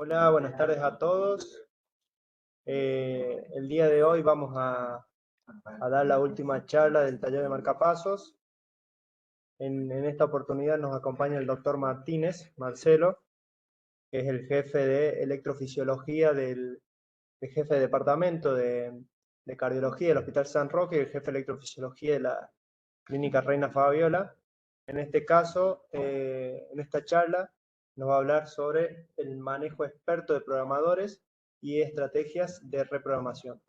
Hola, buenas tardes a todos. El día de hoy vamos a dar la última charla del taller de marcapasos. En esta oportunidad nos acompaña el doctor Martínez, Marcelo, que es el jefe de electrofisiología el jefe de departamento de cardiología del Hospital San Roque y el jefe de electrofisiología de la Clínica Reina Fabiola. En este caso, en esta charla, nos va a hablar sobre el manejo experto de programadores y estrategias de reprogramación.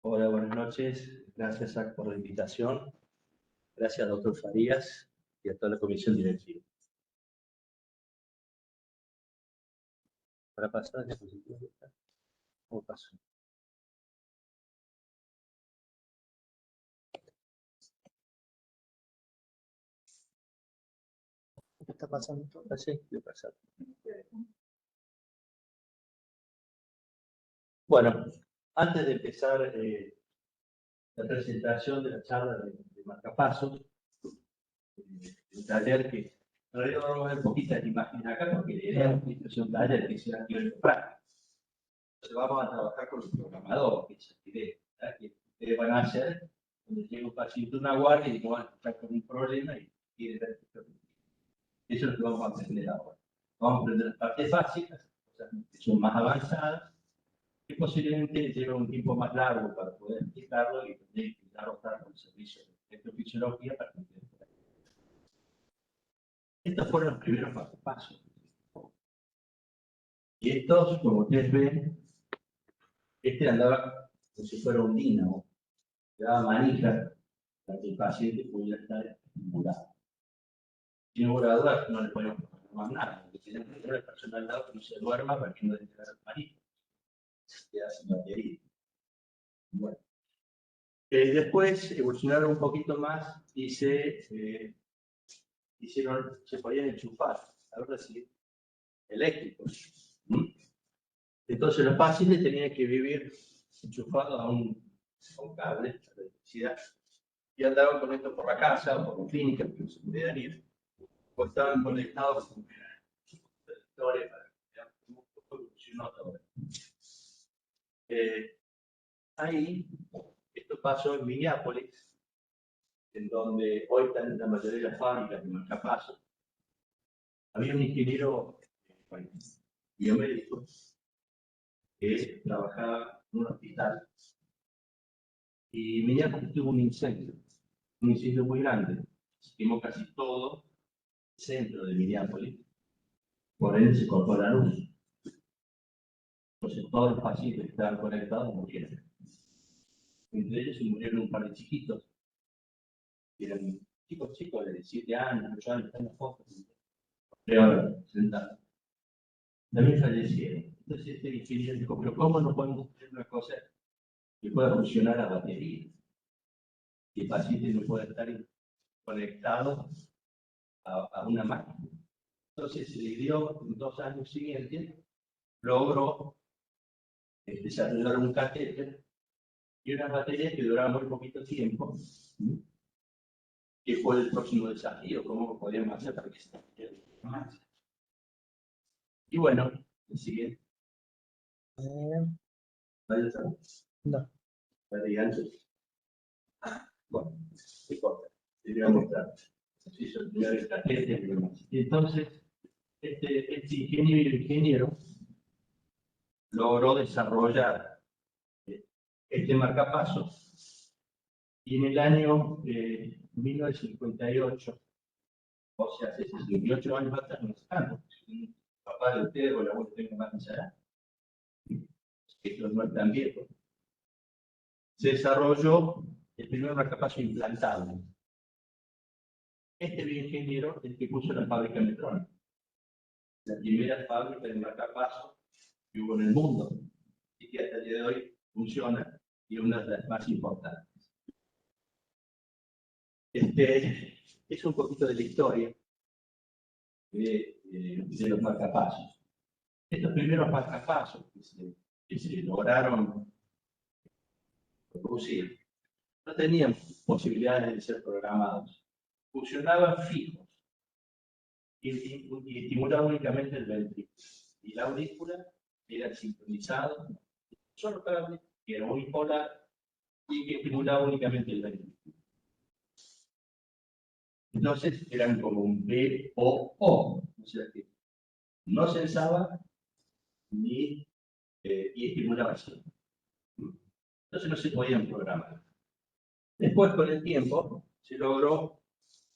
Hola, buenas noches. Gracias, Zach, por la invitación. Gracias, doctor Farías, y a toda la comisión directiva. Para pasar a la diapositiva, ¿cómo paso? ¿Qué está pasando? Sí, voy a pasar. Bueno, antes de empezar la presentación de la charla de marcapasos, el taller que en realidad vamos a ver poquitas imágenes acá porque la idea es un taller que sea teórico práctico. Entonces vamos a trabajar con los programadores, que es la idea, ¿verdad? Que ustedes van a hacer cuando llega un paciente a una guardia y van a estar con un problema y quieren ver qué. Eso es lo que vamos a aprender ahora. Vamos a aprender las partes básicas, cosas que son más avanzadas, que posiblemente lleva un tiempo más largo para poder explicarlo y tendré que trabajar con el servicio de electrofisiología para que ustedes puedan. Estos fueron los primeros pasos. Y estos, como ustedes ven, este andaba como si fuera un dínamo, le daba manija para que el paciente pudiera estar estimulado. Sin lugar a dudas, no le podemos poner más nada, porque tenemos que tener el personal al lado que no se duerma para que no le quede el manija. Se queda sin batería. Bueno. Después evolucionaron un poquito más y se podían enchufar, ahora sí, eléctricos. Entonces los pacientes tenían que vivir enchufados a un cable de electricidad y andaban con esto por la casa o por la clínica, que no se podían ir, o estaban conectados con conectores para que un poco evolucionó todo. Ahí, esto pasó en Minneapolis, en donde hoy están la mayoría de las fábricas de marcapasos. Había un ingeniero biomédico que trabajaba en un hospital y Minneapolis tuvo un incendio muy grande. Se quemó casi todo el centro de Minneapolis, por ende se cortó la luz. Entonces todos los pacientes que estaban conectados murieron. Entre ellos se murieron un par de chiquitos, que eran chicos de 7 años, 8 años, están en las fotos, 3 horas sentados. También fallecieron. Entonces este ingeniero dijo, pero ¿cómo no podemos hacer una cosa que pueda funcionar a batería? Que el paciente no pueda estar conectado a una máquina. Entonces se le dio en 2 años siguientes, logró desarrollar un catéter y unas baterías que duraban muy poquito tiempo, que fue el próximo desafío, cómo podíamos hacer para que se más. Y bueno, el siguiente. No. Bueno, se corta. Te voy a mostrar. Se hizo el primer catéter y demás. Y entonces, este ingeniero logró desarrollar este marcapasos y en el año 1958, o sea, hace 68 años atrás, no es tanto, el papá de ustedes o el abuelo tengo más de esa edad, esto no es tan viejo, se desarrolló el primer marcapasos implantable. Este bioingeniero es el que puso la fábrica Metronic, la primera fábrica de marcapasos que hubo en el mundo y que hasta el día de hoy funciona y es una de las más importantes. es un poquito de la historia de los marcapasos. Estos primeros marcapasos que se lograron producir no tenían posibilidades de ser programados. Funcionaban fijos y estimulaban únicamente el ventrículo. Y la aurícula era sincronizado, solo cable, que era unipolar y que estimulaba únicamente el ventrículo. Entonces eran como un B o O, o sea que no censaba ni y estimulaba así. Entonces no se podían programar. Después, con el tiempo, se logró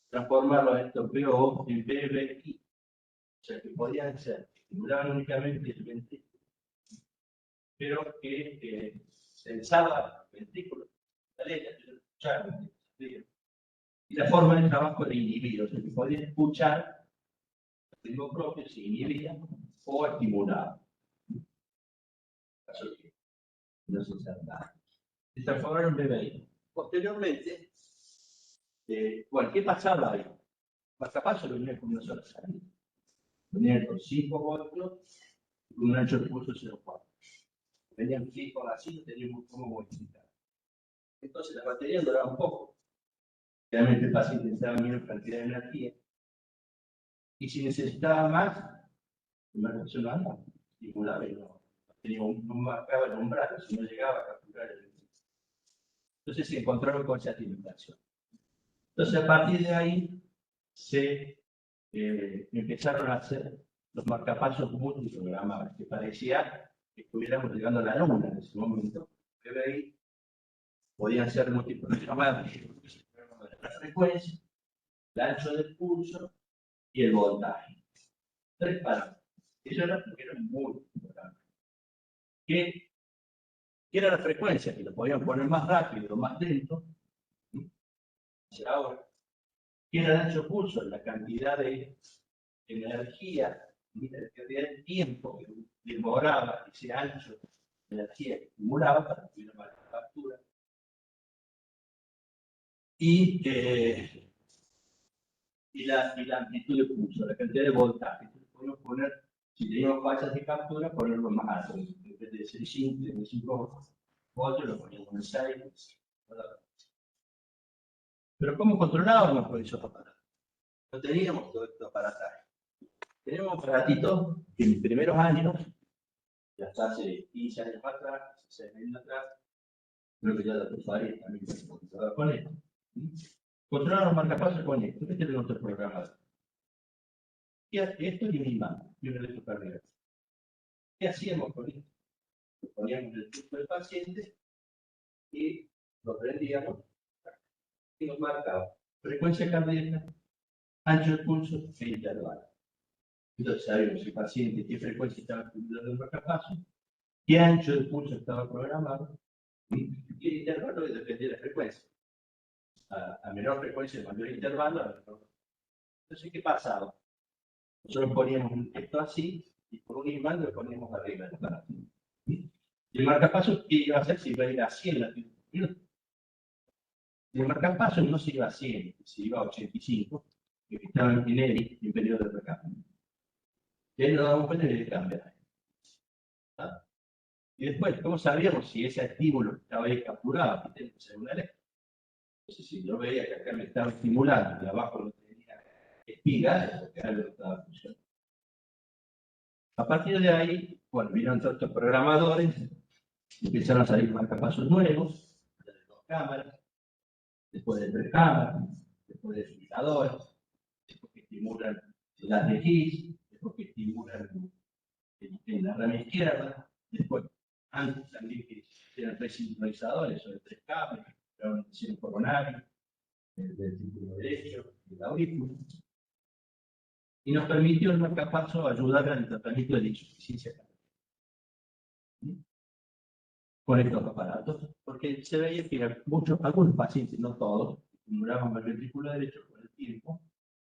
transformarlo en estos BO en BBI. O sea que podían ser, estimulaban únicamente el ventrículo, pero que censaba el ventrículo, la letra, escuchaban. Y la forma de trabajo era inhibir, o sea que podían escuchar el ritmo propio, se inhibía o estimulaba. Caso que no se censaba. Se transformaron en BBI. Posteriormente, bueno, ¿qué pasaba ahí? Marcapasos lo venían con una sola salida. Venían con 5 voltios y con un ancho de pulso 0,4. Venían fijos así, no teníamos cómo modificar. Entonces las baterías duraban poco. Realmente el paciente necesitaba menos cantidad de energía. Y si necesitaba más, la persona no estimulaba y no marcaba el umbral, si no llegaba a capturar el ventrículo. Entonces se encontraron con esa limitación. Entonces a partir de ahí se empezaron a hacer los marcapasos multiprogramables, que parecía que estuviéramos llegando a la luna en ese momento. PBI podían ser multiprogramables, la frecuencia, el ancho del pulso y el voltaje. 3 parámetros. Eso era porque era muy importante. ¿Qué era la frecuencia? Que lo podían poner más rápido o más lento. Ahora, ¿qué era el ancho pulso? La cantidad de energía, el tiempo que demoraba ese ancho de energía que acumulaba para que tuviera más captura. Y la amplitud de pulso, la cantidad de voltaje. Podemos poner, si teníamos fallas de captura, ponerlo más alto. En vez de ser 5 voltios, lo poníamos en 6. Pero ¿cómo controlábamos con esos aparatos? No teníamos todo estos aparataje. Tenemos aparatitos que en mis primeros años, ya hasta hace 15 años atrás, 16 años atrás, creo que ya la usuaria también se con esto. Controlar los marcapasos con esto. Este es nuestro programador. Y esto es un imán, y un electrocardiograma. ¿Qué hacíamos con esto? Lo poníamos en el pulso del paciente y lo prendíamos y nos marcaba frecuencia cardíaca, ancho de pulso e intervalo. Entonces sabíamos si el paciente qué frecuencia estaba acumulando el marcapaso, qué ancho de pulso estaba programado y el intervalo dependía de la frecuencia. A menor frecuencia, mayor intervalo, a menor. Entonces, ¿qué pasaba? Nosotros poníamos esto así y por un imán lo poníamos arriba del aparato. Y el marcapasos, ¿qué iba a hacer? Si iba a ir a 100 latidos por minuto. El marcapasos no se iba a 100, se iba a 85, que estaba en ERI, en periodo de recambio. Y ahí nos damos cuenta que cambia. ¿Ah? Y después, ¿cómo sabíamos si ese estímulo estaba ahí capturado? Que tenía que ser una electro. Entonces, si yo veía que acá me estaba estimulando y abajo no tenía espiga, es porque algo estaba funcionando. A partir de ahí, bueno, vinieron todos estos programadores, empezaron a salir marcapasos nuevos, de 2 cámaras, después de 3 cámaras, después de fijadores, después que estimulan las de GIS, después que estimulan en la rama izquierda, después, antes también que eran 3 sincronizadores, sobre 3 cámaras, pero el coronario, el ventrículo derecho, el aurículo. Y nos permitió el marcapaso ayudar al tratamiento de la insuficiencia cardíaca con estos aparatos, porque se veía que algunos pacientes, no todos, que estimulaban el ventrículo derecho con el tiempo,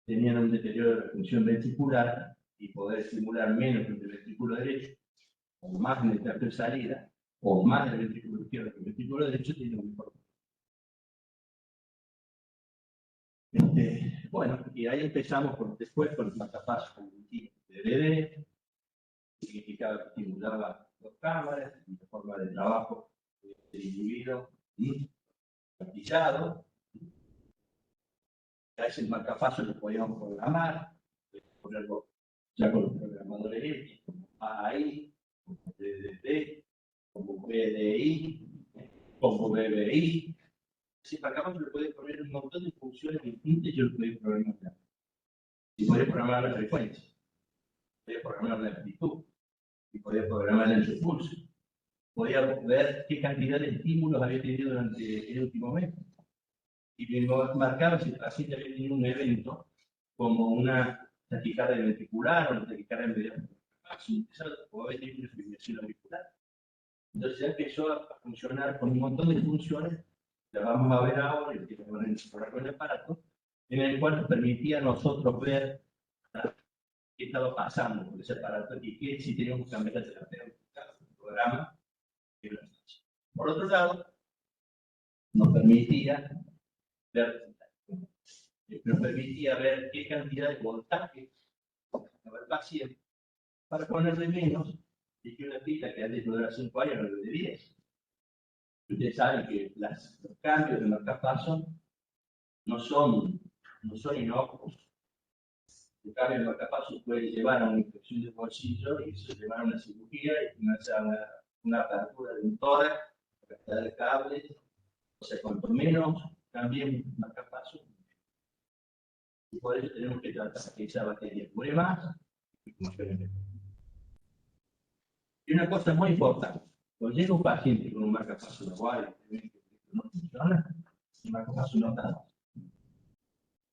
tenían un deterioro de la función ventricular y poder estimular menos el ventrículo derecho, o más en el tracto de salida, o más en el ventrículo izquierdo que el ventrículo derecho, tiene un mejor. Bueno, y ahí empezamos después con el marcapasos cognitivos de DD, significaba que estimulaba dos cámaras, la forma de trabajo del individuo, practicado. A ese marcapasos lo podíamos programar, ponerlo ya con los programadores X, como AI, como DDD, como BDI, como BBI. Si marcapasos le puede poner un montón de funciones distintas y yo lo puedo programar. Y podés programar la frecuencia, podés programar la amplitud, y podía programar el repulso. Podía ver qué cantidad de estímulos había tenido durante el último mes. Y me marcaba si el paciente había tenido un evento, como una taquicardia ventricular o una taquicardia medial, o había tenido una fibrilación auricular. Entonces ya empezó a funcionar con un montón de funciones, la vamos a ver ahora, y que van a explorar con el aparato, en el cual nos permitía a nosotros ver qué estaba pasando con ese aparato y que si teníamos que cambiar la terapéutica, el programa. Por otro lado, nos permitía ver qué cantidad de voltaje estaba el paciente para ponerle menos de que una pila que antes duraba 5 años no de 10. Ustedes saben que los cambios de marcapasos no son inocuos. El cambio de marcapasos puede llevar a una infección del bolsillo y eso llevar a una cirugía y una apertura de un tórax, captar el cable. O sea, cuanto menos cambien marcapasos, y por eso tenemos que tratar que esa batería dure más. Y una cosa muy importante, cuando llega un paciente con un marcapaso igual que no funciona, el marcapaso no está.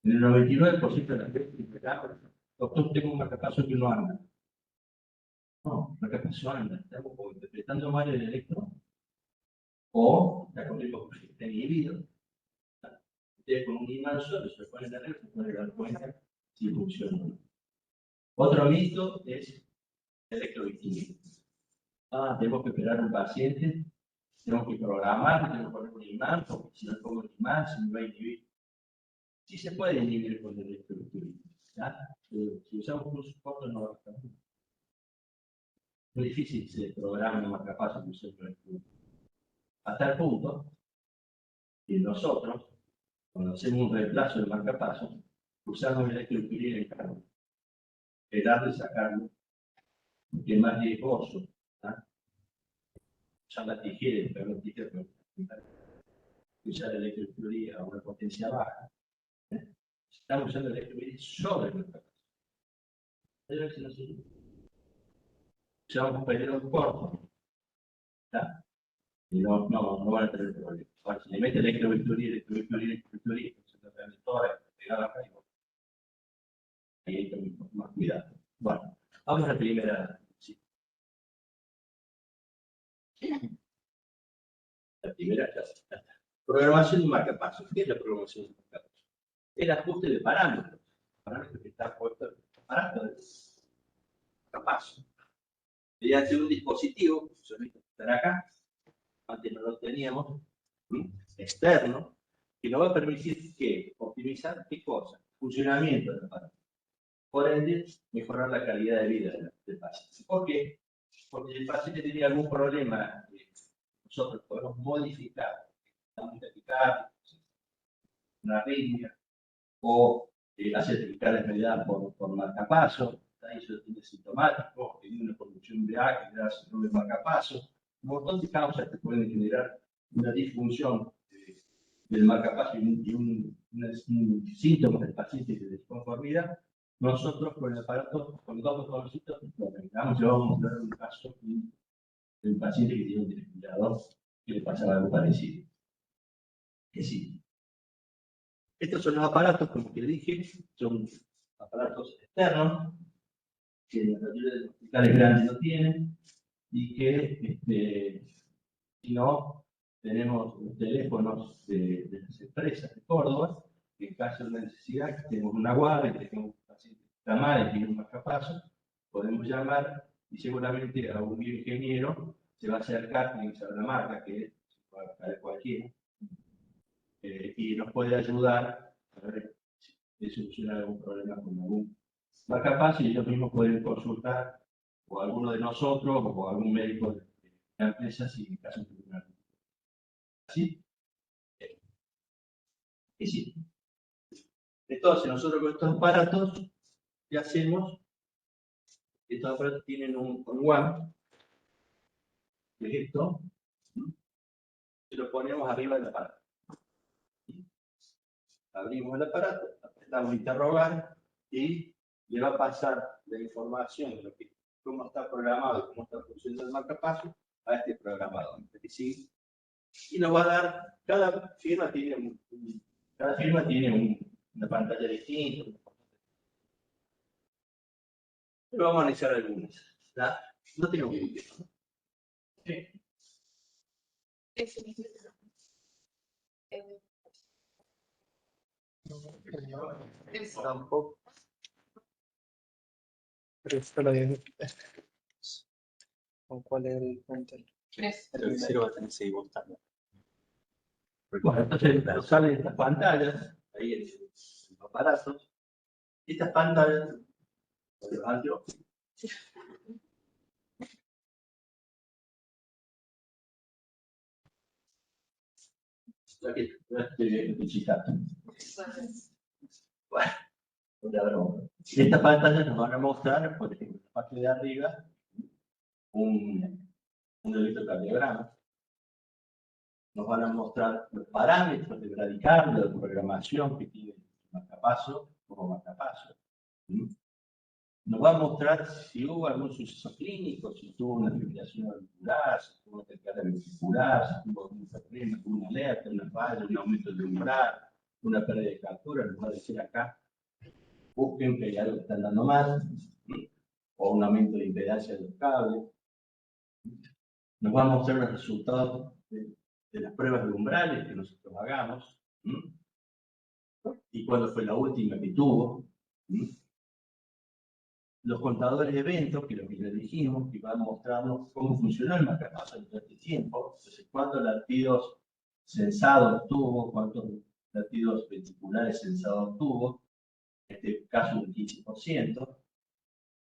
En el 99% de las veces que doctor, tengo un marcapaso que no anda. No, el marcapaso anda. Estamos interpretando mal el electro o está con el que está inhibido. Ustedes con un imán solo se ponen a ver, se pueden dar cuenta si funciona o no. Otro mito es el electrovistimia. Tenemos que esperar a un paciente, tenemos que programar, tenemos que poner un imán, porque si no pongo el imán se me va a inhibir. Sí se puede inhibir con el electrovistimia. Si usamos un soporte no va a estar muy difícil se programa un marcapasos que usa el electrovistimia. Hasta el punto que nosotros, cuando hacemos un reemplazo del marcapasos, usamos el electrovistimia en cargo. Esperar de sacarlo, porque es más riesgoso. Usar la tijera, usar la electrovistimia a una potencia baja. Estamos usando el electrovistimia sobre el marcapasos. Usamos un periodo corto. Y no van a tener problemas. Ahora, si le mete electrovistimia, ahí hay que tener más cuidado. Bueno, vamos a la primera. Sí. La primera clase. Programación de marcapasos. ¿Qué es la programación de marcapasos? El ajuste de parámetros. Parámetros que están puestos en el aparato de marcapasos. Mediante un dispositivo, que estará acá, antes no lo teníamos, externo, que nos va a permitir que optimizar qué cosa, funcionamiento del aparato. Por ende, mejorar la calidad de vida del paciente. ¿Por qué? Porque si el paciente tiene algún problema, nosotros podemos modificar, estamos taquicardia, una arritmia, o hacer taquicardia mediada por marcapaso, eso tiene sintomático, tiene una producción de A que le da síndrome de marcapaso, un montón de causas que pueden generar una disfunción del marcapaso y un síntoma del paciente de disconformidad. Nosotros con el aparato, con dos botoncitos, lo conectamos y vamos a mostrar un caso de un paciente que tiene un desfibrilador que le pasaba algo parecido. Que sí. Estos son los aparatos, como que dije, son aparatos externos, que la mayoría de los hospitales grandes no tienen, y que si no, tenemos los teléfonos de las empresas de Córdoba, que en caso de una necesidad, que tenemos una guardia, que tenemos un paciente que está mal y tiene un marcapaso, podemos llamar y seguramente a un bioingeniero se va a acercar, tiene que saber la marca, que es cualquiera, y nos puede ayudar a ver de solucionar algún problema con algún marcapaso, y ellos mismos pueden consultar o a alguno de nosotros o a algún médico de la empresa si en caso de una. ¿Sí? Y sí. Entonces, nosotros con estos aparatos, ¿qué hacemos? Estos aparatos tienen un WAN, que es esto, y lo ponemos arriba del aparato. Abrimos el aparato, apretamos interrogar y le va a pasar la información de cómo está programado y cómo está funcionando el marcapaso a este programador. ¿Sí? Y nos va a dar, cada firma tiene una pantalla distinta. Pero vamos a analizar algunas. ¿Tá? No tenemos un tiempo. Sí. Tampoco. Pero esto lo de... ¿Con cuál es el punto? El cero va a tener 6 volts también. Bueno, entonces nos salen estas pantallas, ahí en los aparatos. Estas pantallas, aquí, bueno, estas pantallas nos van a mostrar, por ejemplo, en la parte de arriba, un electrocardiograma. Nos van a mostrar los parámetros de bradicardio, de programación que tiene el marcapaso como marcapaso. Nos va a mostrar si hubo algún suceso clínico, si tuvo una fibrilación auricular, si tuvo una taquicardia ventricular, si tuvo algún problema, una alerta, una falla, un aumento de umbral, una pérdida de captura. Nos va a decir acá, busquen que hay algo que están dando mal, o un aumento de impedancia de los cables. Nos va a mostrar los resultados de las pruebas de umbrales que nosotros hagamos, y cuándo fue la última que tuvo. Los contadores de eventos, que lo que les dijimos, que van a mostrarnos cómo funcionó el marcapaso en todo este tiempo, entonces cuántos latidos censados tuvo, cuántos latidos ventriculares censados tuvo, en este caso un 15%,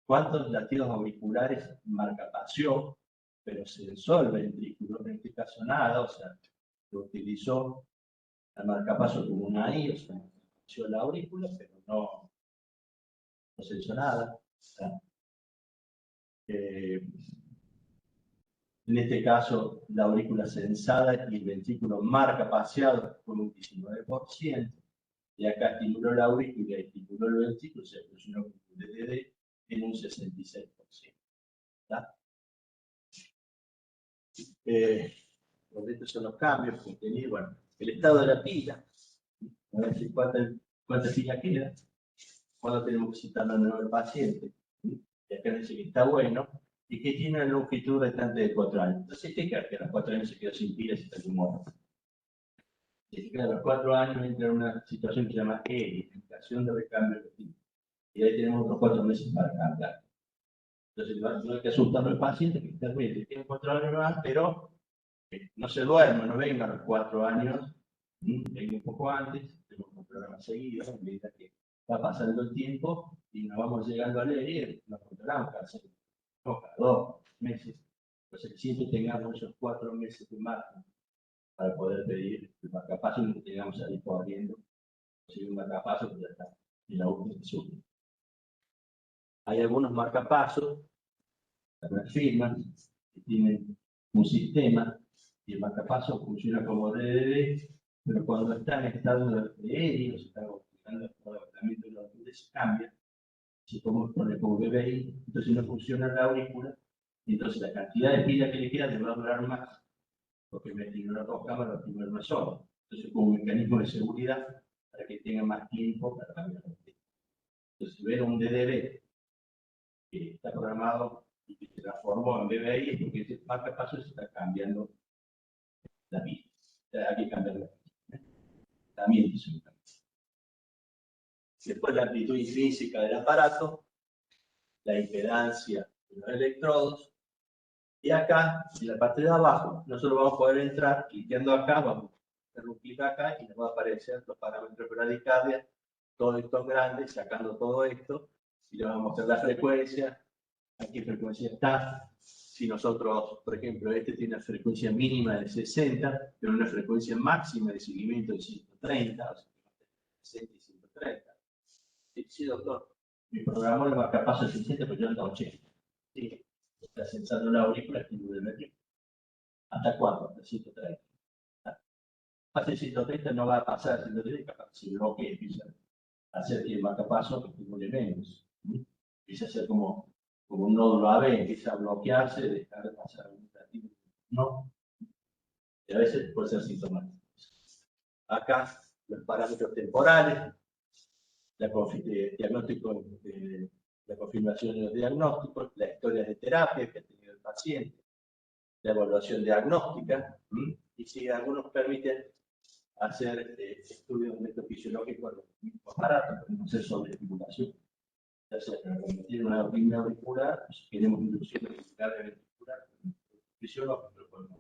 cuántos latidos auriculares marcapaseó, pero censó el ventrículo, en este caso nada, o sea, lo utilizó el marcapaso como una I, o sea, censó la aurícula, pero no censó nada. En este caso, la aurícula censada y el ventrículo marcapaseado con un 19%, y acá estimuló la aurícula y estimuló el ventrículo, se funcionó con un DDD en un 66%. Estos son los cambios contenidos. Bueno, el estado de la pila, a ver si cuánta pila queda, cuándo tenemos que citar a nuevo paciente, y acá dice que está bueno, y que tiene una longitud restante de 4 años. Entonces, ¿qué crees? Que a los 4 años se quedó sin pilas y está sin muerto. Es que a los 4 años entra en una situación que se llama edificación de recambio de pilas. Y ahí tenemos otros 4 meses para cambiar. Entonces, no hay que asustar al paciente que está bien, tiene 4 años más, pero no se duerma, no venga a los 4 años, venga un poco antes, tenemos un programa seguido, a medida que va pasando el tiempo y nos vamos llegando a leer, nos controlamos cada 2 meses. Entonces, que siempre tengamos esos 4 meses de margen para poder pedir el marcapaso y no tengamos ahí corriendo, si un marcapaso que ya está en la última sube. Hay algunos marcapasos, algunas firmas que tienen un sistema y el marcapaso funciona como DDD, pero cuando está en estado de aéreo, se está utilizando el tratamiento de los autores, se cambia, se pone como BBI, entonces no funciona la aurícula, y entonces la cantidad de pila que le queda le va a durar más, porque me tiene dos cámaras, primero una sola. Entonces, como un mecanismo de seguridad, para que tenga más tiempo para cambiar la pila. Entonces, si ven un DDD que está programado y que se transformó en BBI, es porque ese marcapaso se está cambiando la pila. Hay que cambiar la pila. También es un cambio. Después la amplitud intrínseca del aparato, la impedancia de los electrodos, y acá, en la parte de abajo, nosotros vamos a poder entrar, clicando acá, vamos a hacer un clic acá y nos va a aparecer los parámetros de bradicardia todo esto grande, sacando todo esto, y le vamos a mostrar la frecuencia, a qué frecuencia está. Si nosotros, por ejemplo, este tiene una frecuencia mínima de 60, pero una frecuencia máxima de seguimiento de 130, o sea, 60 y 130. Sí, doctor, mi programador le va a capaz a 60, pero yo ando a 80. Sí, está sensando la aurícula, estoy de medio. ¿Hasta cuándo? Hasta 130. Hace 130 no va a pasar a 130, capaz se bloquea, empieza a hacer que el marcapaso que estimule menos. Empieza a ser como un nódulo AB, empieza a bloquearse, dejar de pasar un ratito. No. Y a veces puede ser sintomático. Acá los parámetros temporales, diagnóstico, la confirmación de los diagnósticos, la historia de terapia que ha tenido el paciente, la evaluación diagnóstica, y si algunos permiten hacer estudios metafisiológicos con los mismos aparatos, podemos hacer sobre estimulación. Ya sea cuando tiene una arritmia auricular, si queremos inducir la ventricular, fisiológico, lo podemos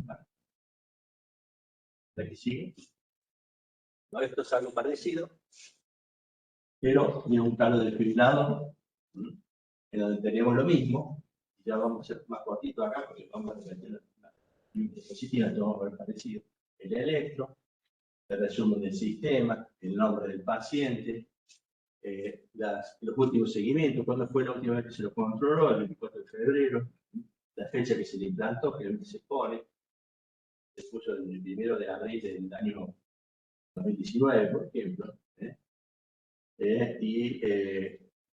hacer. ¿La que sigue? No, esto es algo parecido, pero tiene un calo desfibrilado, en donde tenemos lo mismo. Ya vamos a hacer más cortito acá, porque vamos a repetir la diapositiva, todo vamos a ver parecido. El electro, el resumen del sistema, el nombre del paciente, los últimos seguimientos, cuándo fue la última vez que se lo controló, el 24 de febrero, la fecha que se le implantó, que se pone, se puso el 1 de abril del año 2019, por ejemplo, y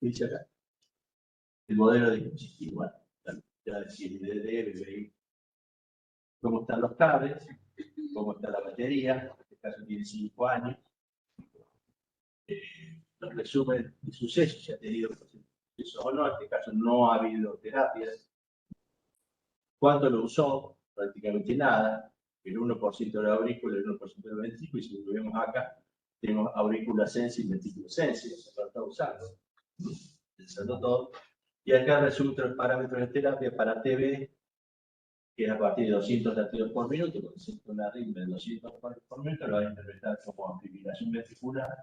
dice acá, el modelo de dispositivo, bueno, ya decir, DD, cómo están los cables, cómo está la batería, en este caso tiene 5 años, los resumen de sucesos, si ha tenido sucesos o no, en este caso no ha habido terapias. ¿Cuánto lo usó? Prácticamente nada. El 1% de la aurícula, el 1% del ventrículo, y si lo vemos acá, tenemos aurícula sensi y ventrículo sensi, o sea, lo está usando. Pensando todo. Y acá resumen los parámetros de terapia para TB, que es a partir de 200 latidos por minuto, porque si es una ritmo de 200 por minuto, lo va a interpretar como fibrilación ventricular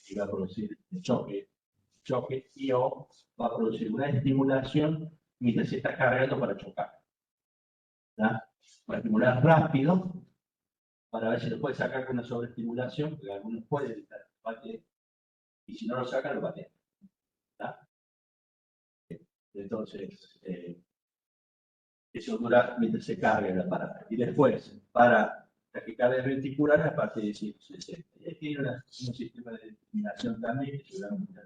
y va a producir choque y o va a producir una estimulación mientras se está cargando para chocar. ¿Tá? Va a estimular rápido para ver si lo puede sacar con una sobreestimulación, porque algunos pueden evitar bate, y si no lo sacan, lo baten. Entonces, eso dura mientras se carga el aparato. Y después, para taquicardias ventriculares, a partir de 160. Y aquí tiene un sistema de discriminación también, que seguramente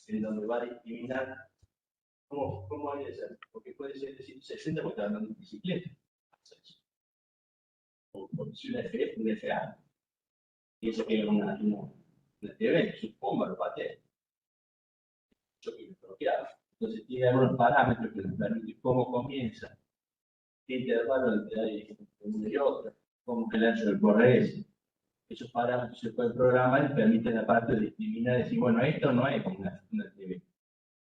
en donde va a discriminar cómo hay de ser. Porque puede ser de 160 porque está andando en bicicleta. O si una F, un FA. Y eso que es una TV, supongo, lo patea. Choque bloqueado. Entonces tiene algunos parámetros que nos permiten cómo comienza, qué intervalo entre hay uno y otro, cómo que el ancho del corre es. Esos parámetros se pueden programar y permiten aparte discriminar y decir, bueno, esto no es una TV,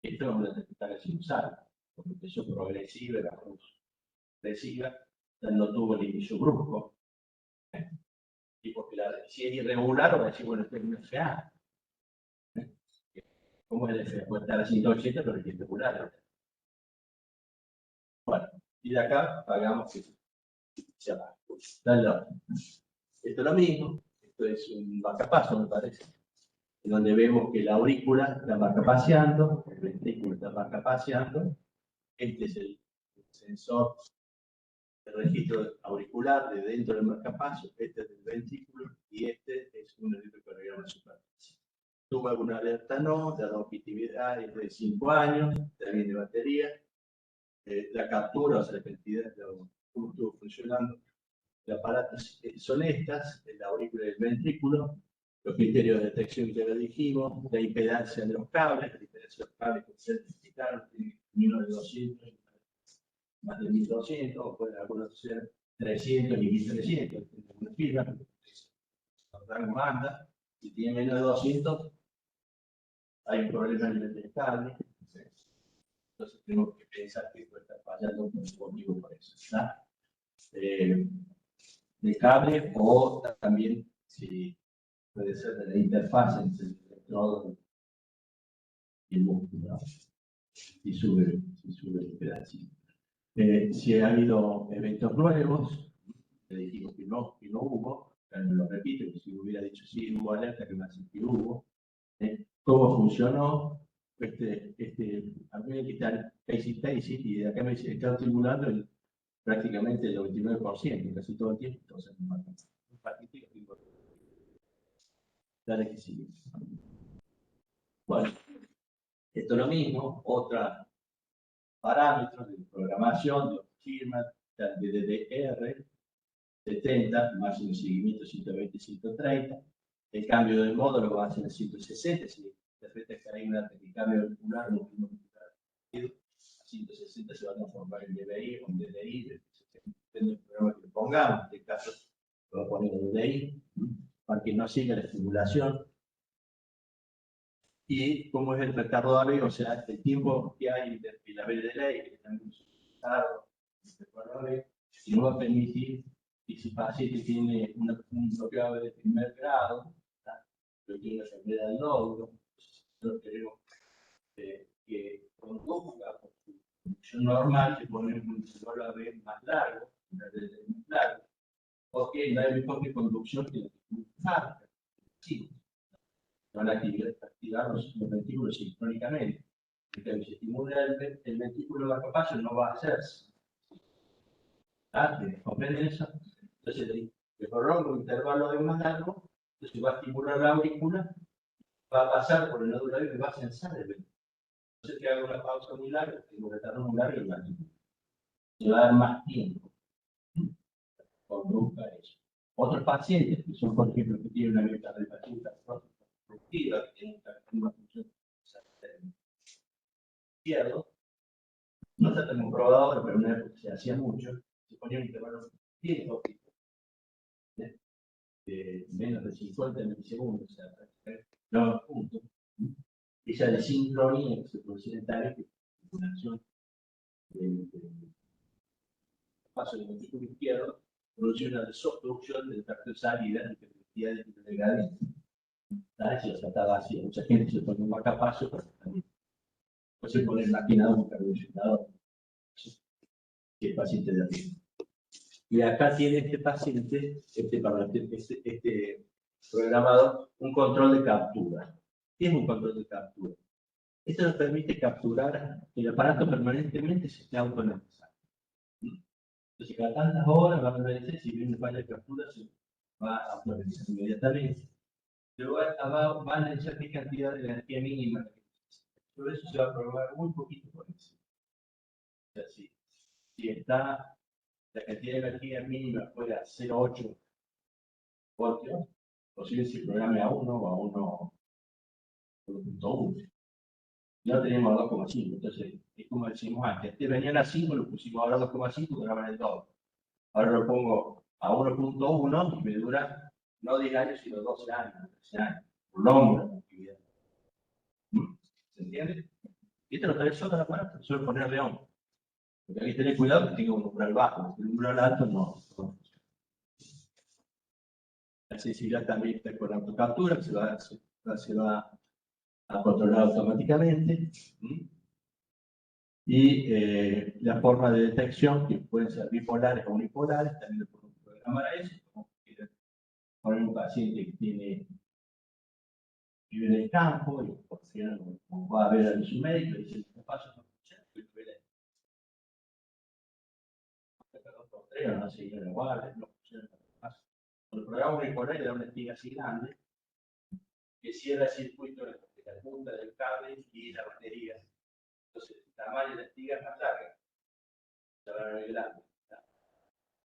esto es una detectar sinusal, porque empezó progresiva, la progresiva, no tuvo el inicio brusco. Y porque si es irregular, va a decir, bueno, esto es un FA. ¿Cómo es el FA? Puede estar a 180, pero es irregular. Bueno, y de acá pagamos que se apaga. Esto es lo mismo, esto es un marcapaso, me parece, en donde vemos que la aurícula está marcapaseando, el ventrículo está marcapaseando, este es el sensor de registro auricular de dentro del marcapaso, este es del ventrículo y este es un electrocardiograma de superficie. Tuvo alguna alerta no, la longevidad es de 5 años, también de batería, la captura, o sea, la cantidad de cómo estuvo funcionando el aparato son estas, la aurícula y el ventrículo, los criterios de detección que ya dijimos, la impedancia de los cables, la impedancia de los cables que se identificaron, menos de 200, más de 1200, o pueden algunos ser 300 y 1300, una fibra, rango anda, si tiene menos de 200, hay un problema en el cable, entonces tenemos que pensar que puede estar fallando por un motivo por eso. De cable o también si puede ser de la interfaz entre el electrodo y el músculo, ¿no? Si sube el pedacito. Si ha habido eventos nuevos, le dijimos que no hubo, pero lo repito, que si hubiera dicho sí, hubo alerta, que me hace que hubo. ¿Cómo funcionó? A mí me quitan Casey y de acá me dice, está estimulando prácticamente el 99%, casi todo el tiempo, entonces no mata. Dale que sigue. Bueno, esto es lo mismo, otra parámetros de programación, de firma, de DDR, 70, máximo de seguimiento 120, 130. El cambio de módulo va a ser 160, si de repente que hay una que cambio ocular, no a 160 se va a transformar en DBI o en DDI, depende del programa que le pongamos. En este caso, lo voy a poner en DDI, para que no siga la estimulación. Y cómo es el retardador, o sea, el tiempo que hay entre la B de ley, que está usado, y no va a permitir que si el paciente tiene un bloqueo de primer grado, pero tiene una enfermedad del nódulo, nosotros queremos que conduzca por su función normal, se pone un intervalo a B más largo, una vez más largo, porque no hay mejor que conducción que la que van a activar los ventículos sincrónicamente. Entonces, si estimula el ventículo marcapaso, no va a hacerse. ¿Comprenden eso? Entonces, le prolongo un intervalo de más largo, entonces va a estimular la aurícula, va a pasar por el nódulo y va a censar el ventículo. Entonces, que haga una pausa muy larga, tengo que retardo muy largo y va a dar más tiempo. Conduzca eso. Otros pacientes, que son, por ejemplo, que tienen una metarepatia productiva, que tienen una función izquierdo, no está tan comprobado, pero en una época se hacía mucho, se ponía un intervalo bien cortito, de menos de 50 milisegundos, o sea, no puntos. Esa de sincronía que se produce en tal que una acción de paso del ventículo izquierdo produce una desobstrucción del tracto de salida que permitía de gradiente. Si lo trataba así, mucha gente se pone un marcapaso, pero también se pone maquinado un cardiogenador, que el paciente de arriba. Y acá tiene este paciente, este programador, un control de captura. ¿Qué es un control de captura? Esto nos permite capturar el aparato permanentemente se esté autoanalizando. Entonces, cada tantas horas va a aparecer, si viene un falla de captura, se va a autoanalizar inmediatamente. Pero va a analizar qué cantidad de energía mínima. Por eso se va a probar muy poquito por encima. O sea, si está la cantidad de energía mínima fuera 0,8 voltios, posible si programe a 1 o a 1.1. No tenemos 2,5, entonces es como decimos antes, venían a 5, lo pusimos ahora a 2,5, duraban el doble. Ahora lo pongo a 1.1 y me dura no 10 años, sino 12 años, 13 años. Prolongo la actividad. ¿Se entiende? Y esto lo trae solo el aparato, solo ponerle on. Porque hay que tener cuidado que tenga un umbral bajo, el umbral alto no. La sensibilidad también está con la autocaptura, se va a controlar automáticamente. Y la forma de detección, que pueden ser bipolares o unipolares, también lo podemos programar a eso. Como poner un paciente que vive en el campo y por ejemplo, va a ver a su médico y dice, ¿qué pasa? No funciona, no sé, no guarda, no funciona. El programa unipolar le da una espiga así grande que cierra el circuito de la punta del cable y la batería. Entonces, el tamaño de la espiga es más larga, la va a ver grande.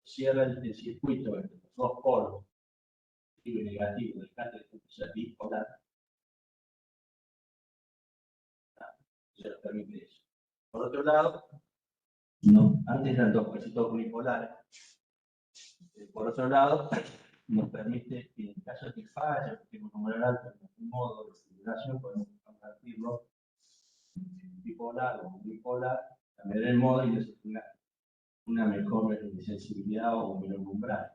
Cierra el circuito entre los dos polos, positivo y negativo del cable de bipolar. Se nos permite eso. Por otro lado, no, antes eran dos casitos unipolares. Por otro lado, nos permite que en caso de que falle, porque un número alto en algún modo de configuración, podemos convertirlo en bipolar o bipolar, cambiar el modo y eso tenga una mejor sensibilidad o un menor umbral.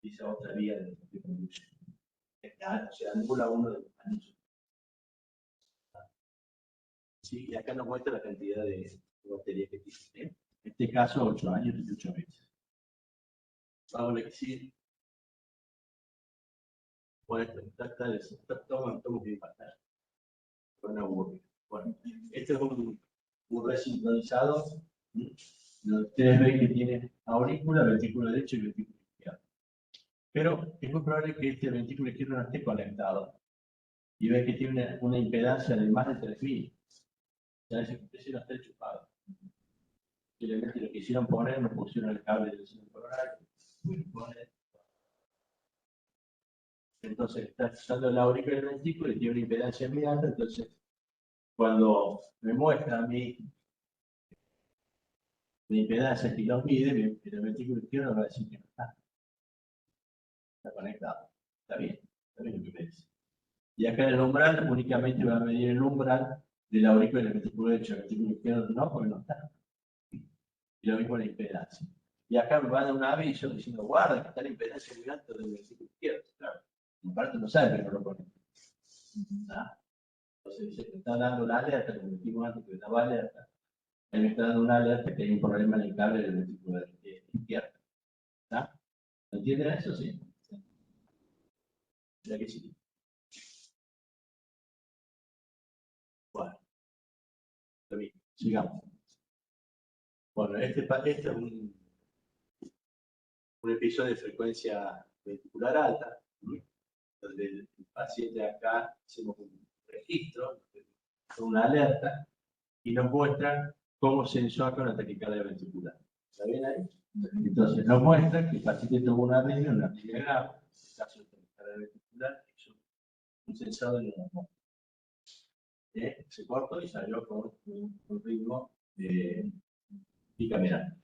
esa otra vía de conducción. O sea, anula uno de los anillos. Sí, y acá nos muestra la cantidad de batería que tiene. En este caso, 8 años y 8 meses. Vamos a lo que sigue. Bueno, estamos bien pantalla. Bueno, este es un red sincronizado. Ustedes ven que tiene aurícula, ventrículo derecho y ventrículo izquierdo. Pero es muy probable que este ventrículo izquierdo no esté conectado. Y ven que tiene una impedancia de más de 3000. Ya ese que no está chupado. Simplemente lo quisieron poner, nos pusieron el cable del centro coronario. Entonces está usando la aurícula del ventrículo y tiene una impedancia muy alta. Entonces, cuando me muestra a mí la impedancia que los mide, el ventrículo izquierdo va a decir que no está. Está conectado. Está bien lo que me dice. Y acá en el umbral únicamente va a medir el umbral de la aurícula del ventrículo derecho. El ventrículo izquierdo no, porque no está. Y lo mismo la impedancia. Y acá me va a dar un aviso diciendo, guarda, que está la impedancia muy alta del ventrículo izquierdo. Claro, en parte no sabe, pero no lo pone. Entonces dice que está dando una alerta, como dijimos antes que daba alerta. Él me está dando una alerta que hay un problema en el cable del ventrículo izquierdo. ¿Entienden eso? Sí. Ya que sí. Bueno, sigamos. Bueno, este es un episodio de frecuencia ventricular alta, donde el paciente acá hacemos un registro, una alerta, y nos muestra cómo se ensoca una taquicardia ventricular. ¿Está bien ahí? Entonces nos muestra que el paciente tuvo una arritmia grave, en este caso de taquicardia ventricular, hizo un sensado de una se cortó y salió con un ritmo bicameral.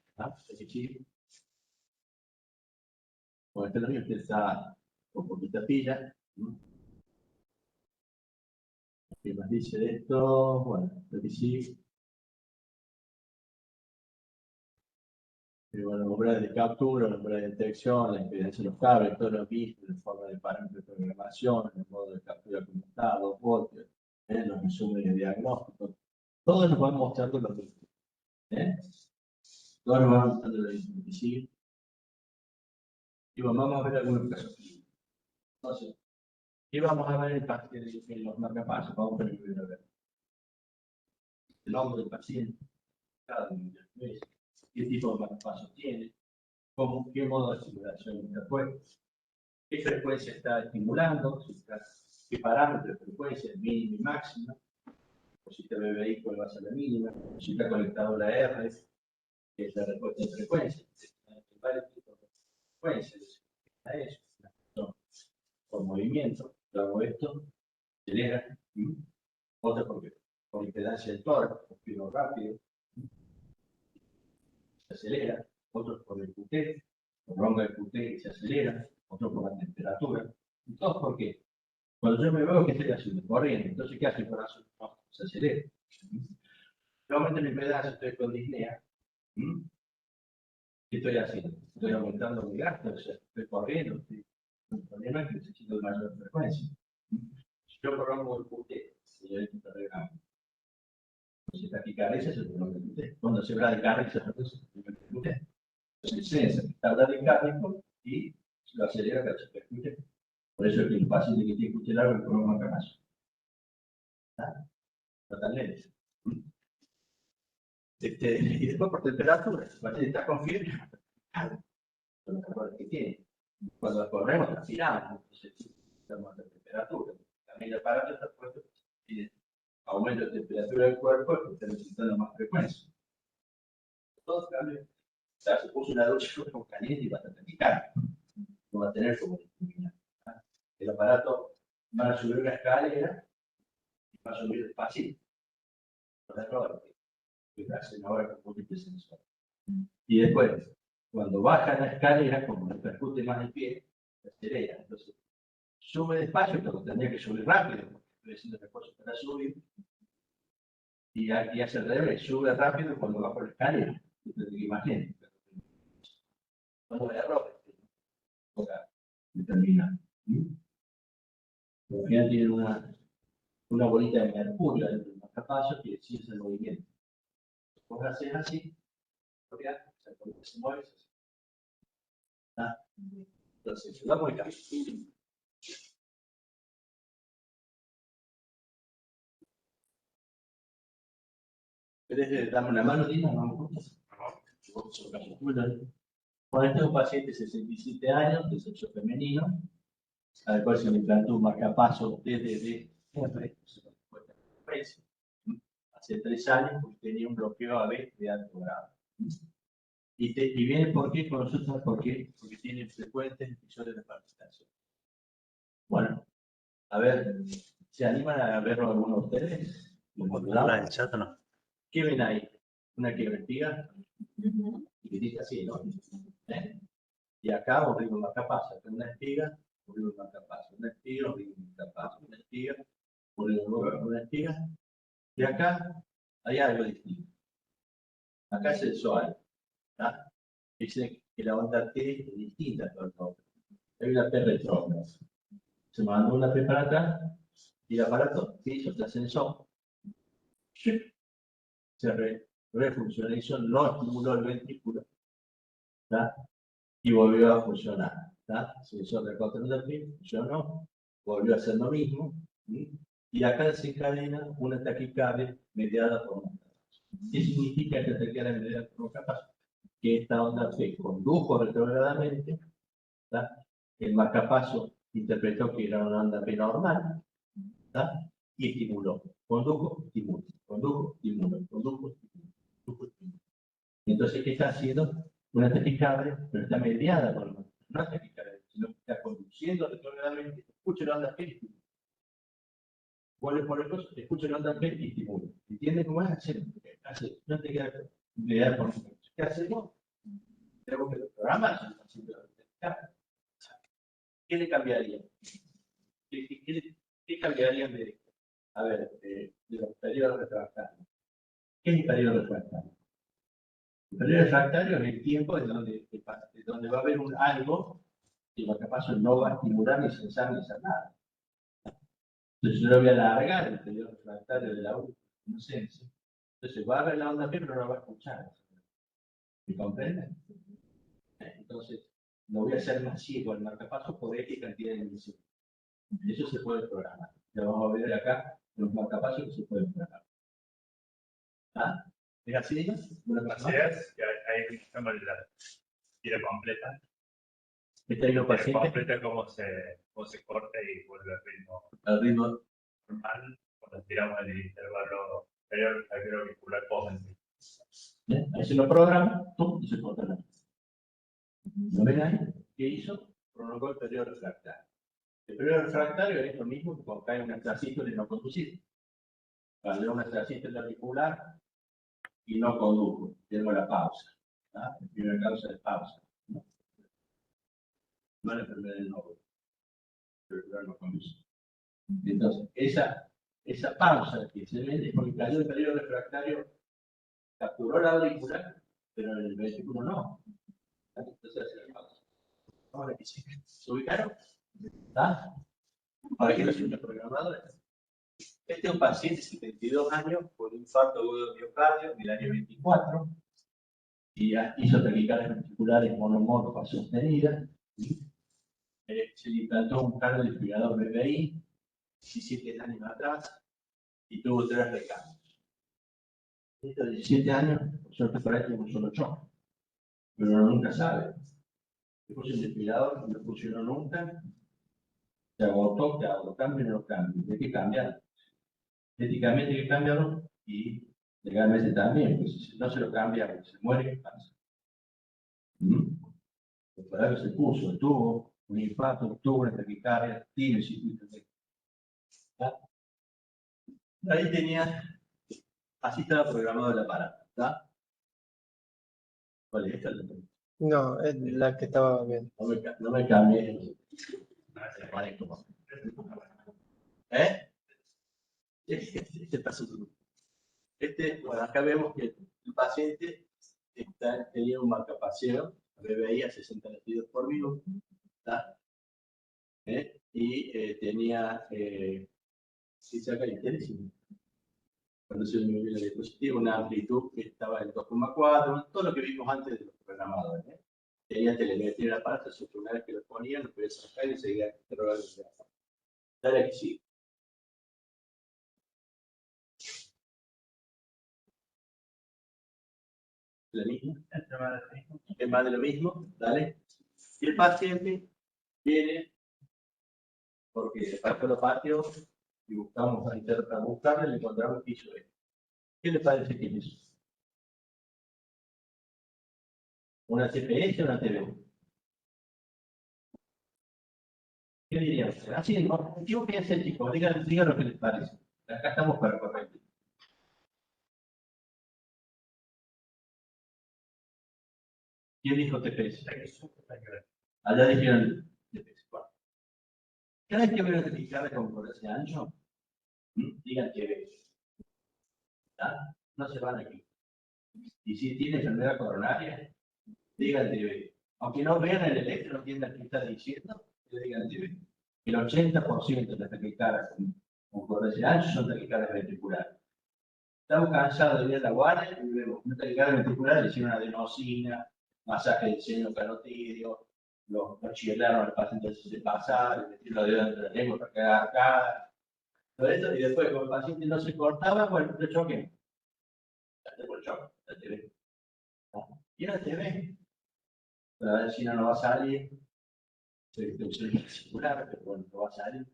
Bueno, este ritmo está con poquita pila. ¿Qué más dice de esto? Bueno, lo que sí. Bueno, umbral de captura, umbral de detección, la impedancia de los cables, todo lo mismo, en forma de parámetros de programación, el modo de captura como está, 2 voltios, los resúmenes de diagnóstico. Todos nos van mostrando lo mismo. Todos nos van mostrando lo mismo. Y sí. Y bueno, vamos a ver algunos casos clínicos. Entonces, ¿qué vamos a ver en los marcapasos? Vamos a ver el nombre del paciente, cada uno de los qué tipo de marcapasos tiene, qué modo de estimulación fue, qué frecuencia está estimulando, qué parámetro de frecuencia, mínima y máxima, o si te BBI cuál va a ser la mínima, o si está conectado a la R, que es la respuesta de frecuencia. Hay varios tipos de frecuencias, eso, por movimiento, yo hago esto, acelera, otra porque por impedancia del tórax, respiro rápido, se acelera, otros por el QT, por ronda de QT se acelera, otros por la temperatura, y todos porque cuando yo me veo que estoy haciendo corriendo, entonces ¿qué hace el corazón? No, se acelera. Yo aumento mi impedancia, estoy con disnea. ¿Qué estoy haciendo? Estoy aumentando mi gasto, o sea, estoy corriendo, el problema es que necesito mayor frecuencia. Si yo prolongo el QT, si yo necesito regalo, entonces taquicardia es el problema del QT. Cuando se habla de carga, se reduce el problema del QT. Entonces el sensor está bradicárdico y lo acelera para que se escuche. Por eso es que el paciente que tiene QT largo el problema más camazo. No tan lento. Y después por temperatura, el paciente está con fiebre, con los calores que tiene. Cuando corremos, transpiramos, entonces estamos a temperatura. También el aparato está puesto, tiene aumento de temperatura del cuerpo, porque está necesitando más frecuencia. Todo cambia. O sea, se puso una ducha con caliente y va a taquicardia. No va a tener como discriminar. El aparato va a subir una escalera y va a subir despacio. Por error, que hacen ahora con múltiples sensores. Y después, cuando baja la escalera, como repercute más el pie, se acelera. Entonces, sube despacio, pero tendría que subir rápido, porque estoy haciendo esfuerzo para subir. Y aquí hace al revés, sube rápido cuando baja la escalera. Entonces, imagínense. Como el error. determinado. Al final tienen una bolita de mercurio dentro del marcapaso que decide el movimiento. Vos haces así, se mueve, entonces, vamos acá. ¿Querés darme una mano, Dina? Vamos. Bueno, este es un paciente de 67 años, de sexo femenino, al cual se le implantó un marcapaso desde hace 3 años, porque tenía un bloqueo AB de alto grado. Y viene por qué con nosotros, ¿por qué? Porque tiene frecuentes episodios de palpitación. Bueno, a ver, ¿se animan a verlo alguno de ustedes? ¿La del chat o no? ¿Qué ven ahí? ¿Una quebrantiga? Chiquitita así, ¿no? Y acá un marcapaso, una espiga, un marcapaso, una espiga, un marcapaso, una espiga, una espiga. Y acá hay algo distinto. Acá es el SOAL. Dice que la onda T es distinta a todo el otro. Hay una P retrógrada. Se mandó una P para atrás y el aparato hizo este ascensor. Se refuncionalizó, no estimuló el ventrículo y volvió a funcionar. Se hizo recontrol de P, funcionó, volvió a hacer lo mismo. Y acá desencadena una taquicardia mediada por un marcapaso. ¿Qué significa que taquicardia mediada por un marcapaso? Que esta onda P condujo retrogradamente, el marcapaso interpretó que era una onda P normal, y estimuló. Condujo, estimuló. Condujo, estimuló. Condujo, estimuló. Condujo, estimuló. Entonces, ¿qué está haciendo? Una taquicardia, pero está mediada por el marcapaso. No es taquicardia, sino que está conduciendo retrogradamente. Escucha la onda P y estimula. Vuelve por el coso, escucha la onda P y estimula. ¿Entiendes cómo es? Hace, no te queda mediada por el coso. ¿Qué hacemos? Tenemos que programar. ¿Qué le cambiaría? ¿Qué cambiaría de los periodos refractarios? ¿Qué es el periodo refractario? El periodo refractario es el tiempo de donde va a haber algo que el marcapaso no va a estimular ni censar ni hacer nada. Entonces yo lo voy a alargar el periodo refractario de la U, no sé. Entonces va a ver la onda P, pero no la va a escuchar. ¿Me comprenden? Entonces, lo voy a hacer más ciego al marcapaso por X cantidad de milisegundos. Eso se puede programar. Ya vamos a ver acá los marcapasos que se pueden programar. ¿Es así? Así es, que ahí estamos en la tira completa. Este es lo Tira paciente. completa cómo se corta y vuelve Al ritmo normal cuando tiramos el intervalo superior auricular post-ventricular. ahí se lo programa, y se corta la. ¿Lo ven ahí? ¿Qué hizo? Prolongó el periodo refractario. El periodo refractario es lo mismo que cuando cae un extracito de no conducir. Cuando un extracito en auricular y no condujo, tengo la pausa. La primera causa de pausa. No es la enfermedad del nódulo. El auricular no conduce. Entonces, esa pausa que se ve es porque cayó el periodo refractario, capturó la auricular, pero en el ventrículo no. Entonces hace la pausa. Ahora que se ubicaron, ¿para qué lo hacen los programadores? Este es un paciente de 72 años con un infarto agudo de miocardio en el año 24 y hizo taquicardias ventriculares monomorfas sostenidas. Se le implantó un cardiodefibrilador BPI 17 años atrás y tuvo 3 recambios. Estos 17 años, por suerte para él, tuvo un solo choque, pero uno nunca sabe. Le puse un desfibrilador, no funcionó nunca, se agotó, que hago, cambio y no cambio. ¿De qué cambiar? Éticamente hay que cambiarlo y legalmente también, porque si no se lo cambia, se muere, ¿qué pasa? Por algo se puso, tuvo un infarto, tuvo una taquicardia, tiene el circuito de. Ahí tenía, así estaba programado el aparato, ¿está? ¿Cuál es esta? No, es la que estaba viendo. No me cambié. ¿Eh? Este paso. Bueno, acá vemos que el paciente tenía un marcapaseo, BBI a 60 latidos por minuto, y tenía, si saca interesante, cuando se me el dispositivo, una amplitud que estaba en 2,4, todo lo que vimos antes de los programadores. Tenía telemetría en la parte, una vez que lo ponían, lo podía sacar y seguir interrogando. Dale aquí sí. La misma. Es más de lo mismo, dale. Y el paciente viene porque pasó los patios y buscamos a intentar buscarle, le encontramos que hizo esto. ¿Qué le parece que hizo? ¿Una TPS o una TV? ¿Qué dirían? Así, ¿no? Yo pienso, chicos, digan lo que les parece. Acá estamos para corregir. ¿Quién dijo TPS? Allá dijeron TPS. Bueno. Cada vez que voy a verificar con ese ancho, digan TV. No se van aquí. Y si tiene enfermedad coronaria, digan TV. Aunque no vean el electro, no entiendan qué está diciendo, digan TV. El 80% de las taquicardias con cobertura ancho son taquicardias ventriculares. Estamos cansados de ver la guardia y vemos una taquicardia ventricular, le hicieron adenosina, masaje del seno carotidio, los chivelaron al paciente de pasar, le metieron la dedo entre la lengua para quedar arcada, todo eso, y después, como el paciente no se cortaba, bueno, le choqué. Por el choque, la TV. Y la TV, para ver si no va a salir, circular, pero bueno, no va a salir.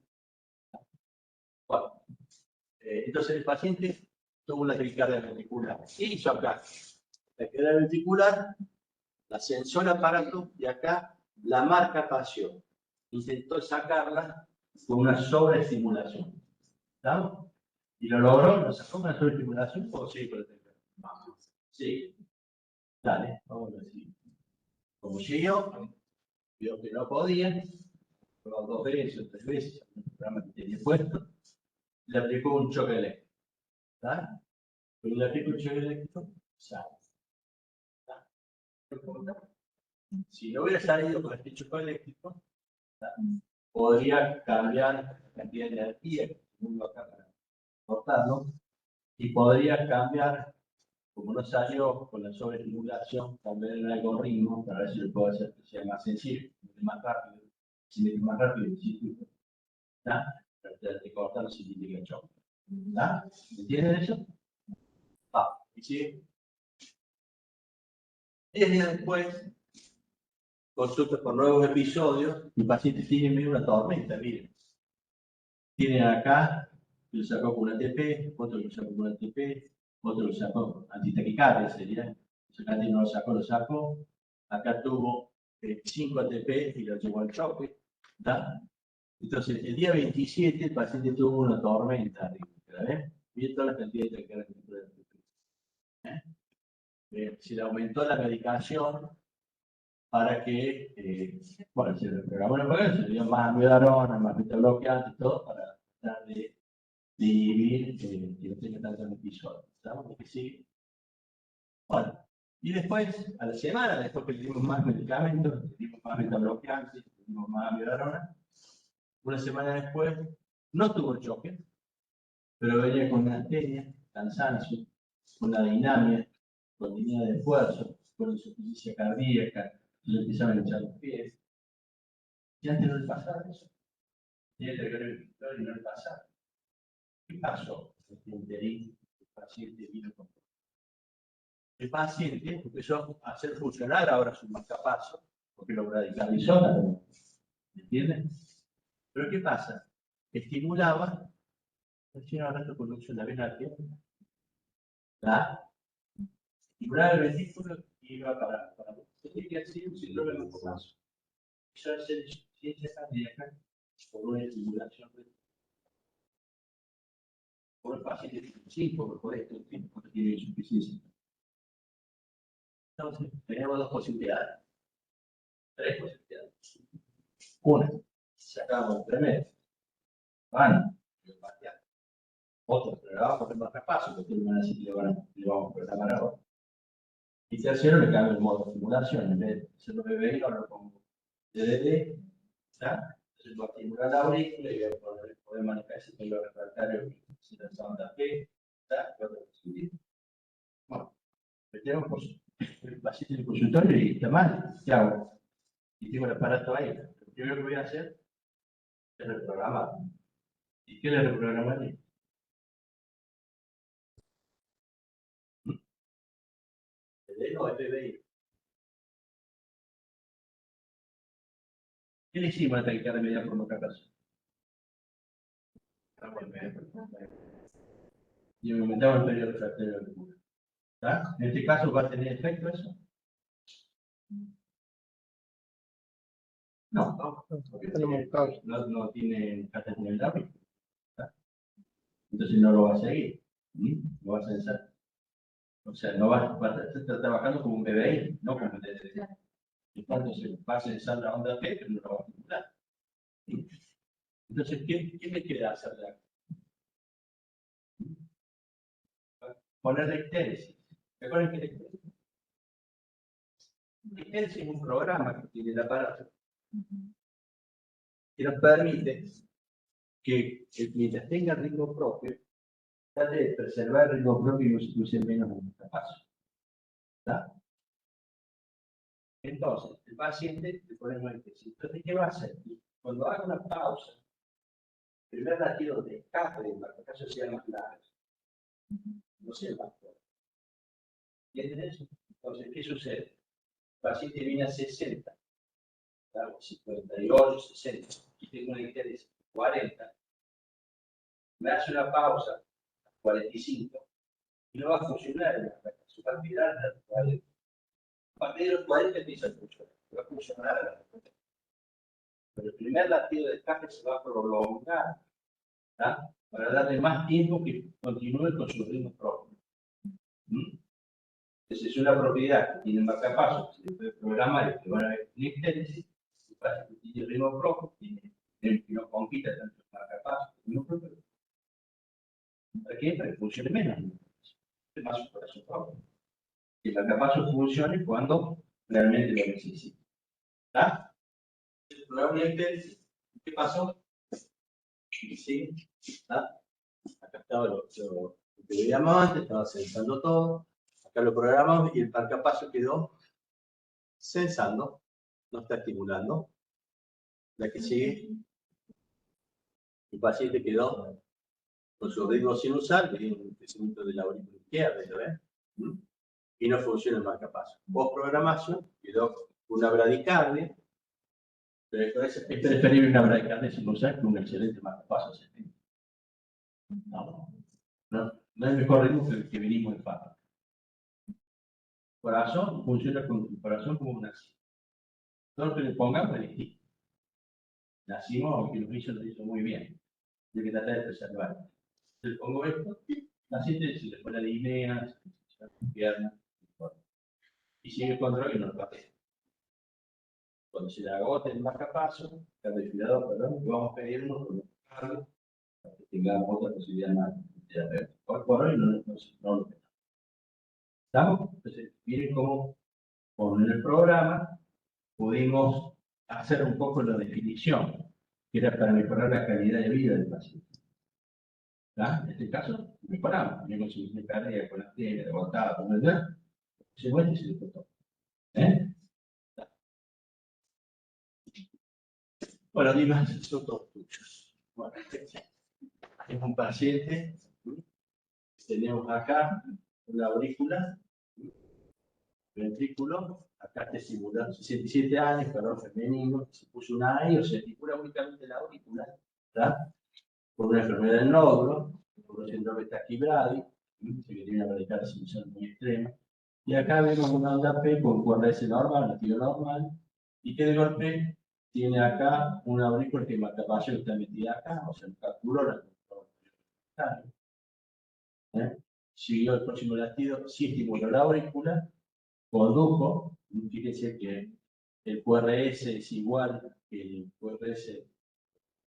Bueno, entonces el paciente tuvo una taquicardia ventricular. ¿Qué hizo acá? La taquicardia ventricular, la sensó el aparato y acá la marca pasión. Intentó sacarla con una sobreestimulación. ¿Estamos? Y lo logró, lo sacó con una sobreestimulación. ¿Puedo seguir con el teclado? Sí. Dale, vamos a decir. Como siguió, vio que no podía, probó 2 veces o 3 veces, el programa que tenía puesto, le aplicó un choque eléctrico. ¿Está? Pero le aplicó un choque eléctrico, sale. Si no hubiera salido con este choque eléctrico, ¿está? Podría cambiar la cantidad de energía que uno acá para cortarlo y podría cambiar, como no salió con la sobreestimulación, cambiar el algoritmo para ver si lo puedo hacer que sea más sencillo, más rápido. Si me más rápido el circuito, ¿está? De cortar los significa choque. ¿Está? ¿Entienden eso? ¿Y sigue? 10 días después, consulta por nuevos episodios, mi paciente tiene medio una tormenta, miren. Tiene acá, lo sacó con una TP, otro lo sacó con una TP, otro lo sacó antitaquicardia, sería. Acá no lo sacó. Acá tuvo 5 ATP y lo llevó al choque. ¿Está? Entonces, el día 27 el paciente tuvo una tormenta arriba. ¿Ven? Miren toda la cantidad de taquicardia que se le aumentó la medicación para que, bueno, se le programó la programa, se le dio más amiodarona, más beta-bloqueante y todo para tratar de inhibir que no tenga tantos episodios. ¿Sabes? Que sí. Bueno, y después, a la semana, después que le dimos más medicamentos, le dimos más beta-bloqueantes, le dimos más amiodarona, una semana después, no tuvo choque, pero venía con una astenia, cansancio, una dinamia, con disminución de esfuerzo, con insuficiencia cardíaca, le empezaban a echar los pies. Y antes no le pasaba eso. Tenía que ver el victorio y no le pasaba. ¿Qué pasó? El paciente vino con. El paciente empezó a hacer funcionar ahora su marcapaso, porque lo radicalizó. ¿Me entienden? Pero ¿qué pasa? Estimulaba, recién hablando con Lucio la vena arterial, estimulaba el ventrículo y iba para. Tiene que hacer un síndrome de marcapaso. Eso es insuficiencia cardíaca por una estimulación por el paciente tipo 5, por esto, porque tiene insuficiencia. Entonces, tenemos 2 posibilidades. 3 posibilidades. Una, sacamos el primero. Van, otro, pero le vamos a poner más repaso, porque le van a decir que le vamos a programar ahora. Y tercero, le cambio el modo de simulación. En vez de hacerlo BBI, ahora lo pongo DDD, ¿está? Entonces va a estimular la aurícula y va a poder manejar ese pelo refractario que se la sonda P, ¿está? Bueno, metemos por el paciente en el consultorio y está mal, ¿qué hago? Y tengo el aparato ahí. Lo primero que voy a hacer es reprogramar. ¿Y qué le reprogramaría? ¿El no PBI? ¿Qué le hicimos a la taquicardia media por marcapaso? Y aumentaba el periodo refractario de locura. ¿Está? En este caso, ¿va a tener efecto eso? No, no tiene categoría. Entonces no lo va a seguir, no va a censar. O sea, no va a estar trabajando como un PBI, no como un DTT. Y cuando se va a censar la onda P, pero no lo va a estimular. Entonces, ¿qué me queda hacer de acá? Ponerle icteresis. ¿Recuerdan qué es icteresis? Icteresis es un programa que tiene el aparato que nos permite que mientras tenga ritmo propio, trate de preservar el ritmo propio y no se use menos en el paso. ¿Está? Entonces, el paciente le ponemos icteresis. Entonces, ¿qué va a hacer? Cuando haga una pausa, el primer latido de escape del marcapaso sea más largo, no sea más fuerte. ¿Entienden eso? Entonces, ¿qué sucede? El paciente viene a 60, ¿claro? 58, 60, y tengo una icteresis 40, me hace una pausa a 45, y no va a funcionar el marcapaso, va a mirar a los 40. A partir de los 40 empieza a funcionar, va a funcionar a la 40. Pero el primer latido de escape se va a prolongar, ¿tá? Para darle más tiempo que continúe con su ritmo propio. Esa es una propiedad que tiene el marcapaso, que se puede programar y que van a ver en icteresis, que pasa que tiene ritmo propio, que no compita tanto el marcapaso como el ritmo propio. ¿Para qué? Para que funcione menos. Es más su corazón propio. Que el marcapaso funcione cuando realmente lo necesita. ¿Está? Probablemente, ¿qué pasó? Sí, ¿está? Acá estaba lo que veíamos antes, estaba censando todo. Acá lo programamos y el marcapaso quedó censando, no está estimulando. La que sigue, el paciente quedó con su ritmo sinusal, que tiene un crecimiento de la aurícula izquierda, ¿lo ven? Y no funciona el marcapaso. Post programación quedó con una bradicardia, pero es preferible una bradicardia sinusal que un excelente marcapaso. No es mejor ritmo que el que venimos de fábrica. Corazón funciona con el corazón como un nacimiento. Todo lo que le pongamos es distinto. Nacimos, que los lo hizo muy bien. Hay que tratar de preservar. Le pongo esto, la paciente se le pone la linea, se le pierna, y sigue el control y no lo papea. Cuando se le agote el marcapaso, el desfilador, perdón, vamos a pedirnos para que tengamos otra posibilidad más de hacer. Hoy por hoy no lo pedimos. ¿Estamos? Entonces, miren cómo con el programa pudimos hacer un poco la definición, que era para mejorar la calidad de vida del paciente. ¿Está? En este caso, mejoramos. Tenemos una carrera con la tele, de botada, con el dedo, se muestra y se le cortó. Bueno, dime, son todos tuyos. Bueno, es un paciente, tenemos acá una aurícula, ventrículo, acá está simulando 67 años, calor femenino, se puso una AI, o se articula únicamente la aurícula, ¿está? Por una enfermedad del nódulo, por un síndrome taquibradi, que tiene una radical sinusal muy extrema. Y acá vemos una onda P con cuerda S normal, latido normal, y que de golpe tiene acá una aurícula que marcapaso está metida acá, o sea, calculó la siguió el próximo latido, sí estimuló la aurícula, condujo, fíjense que el QRS es igual que el QRS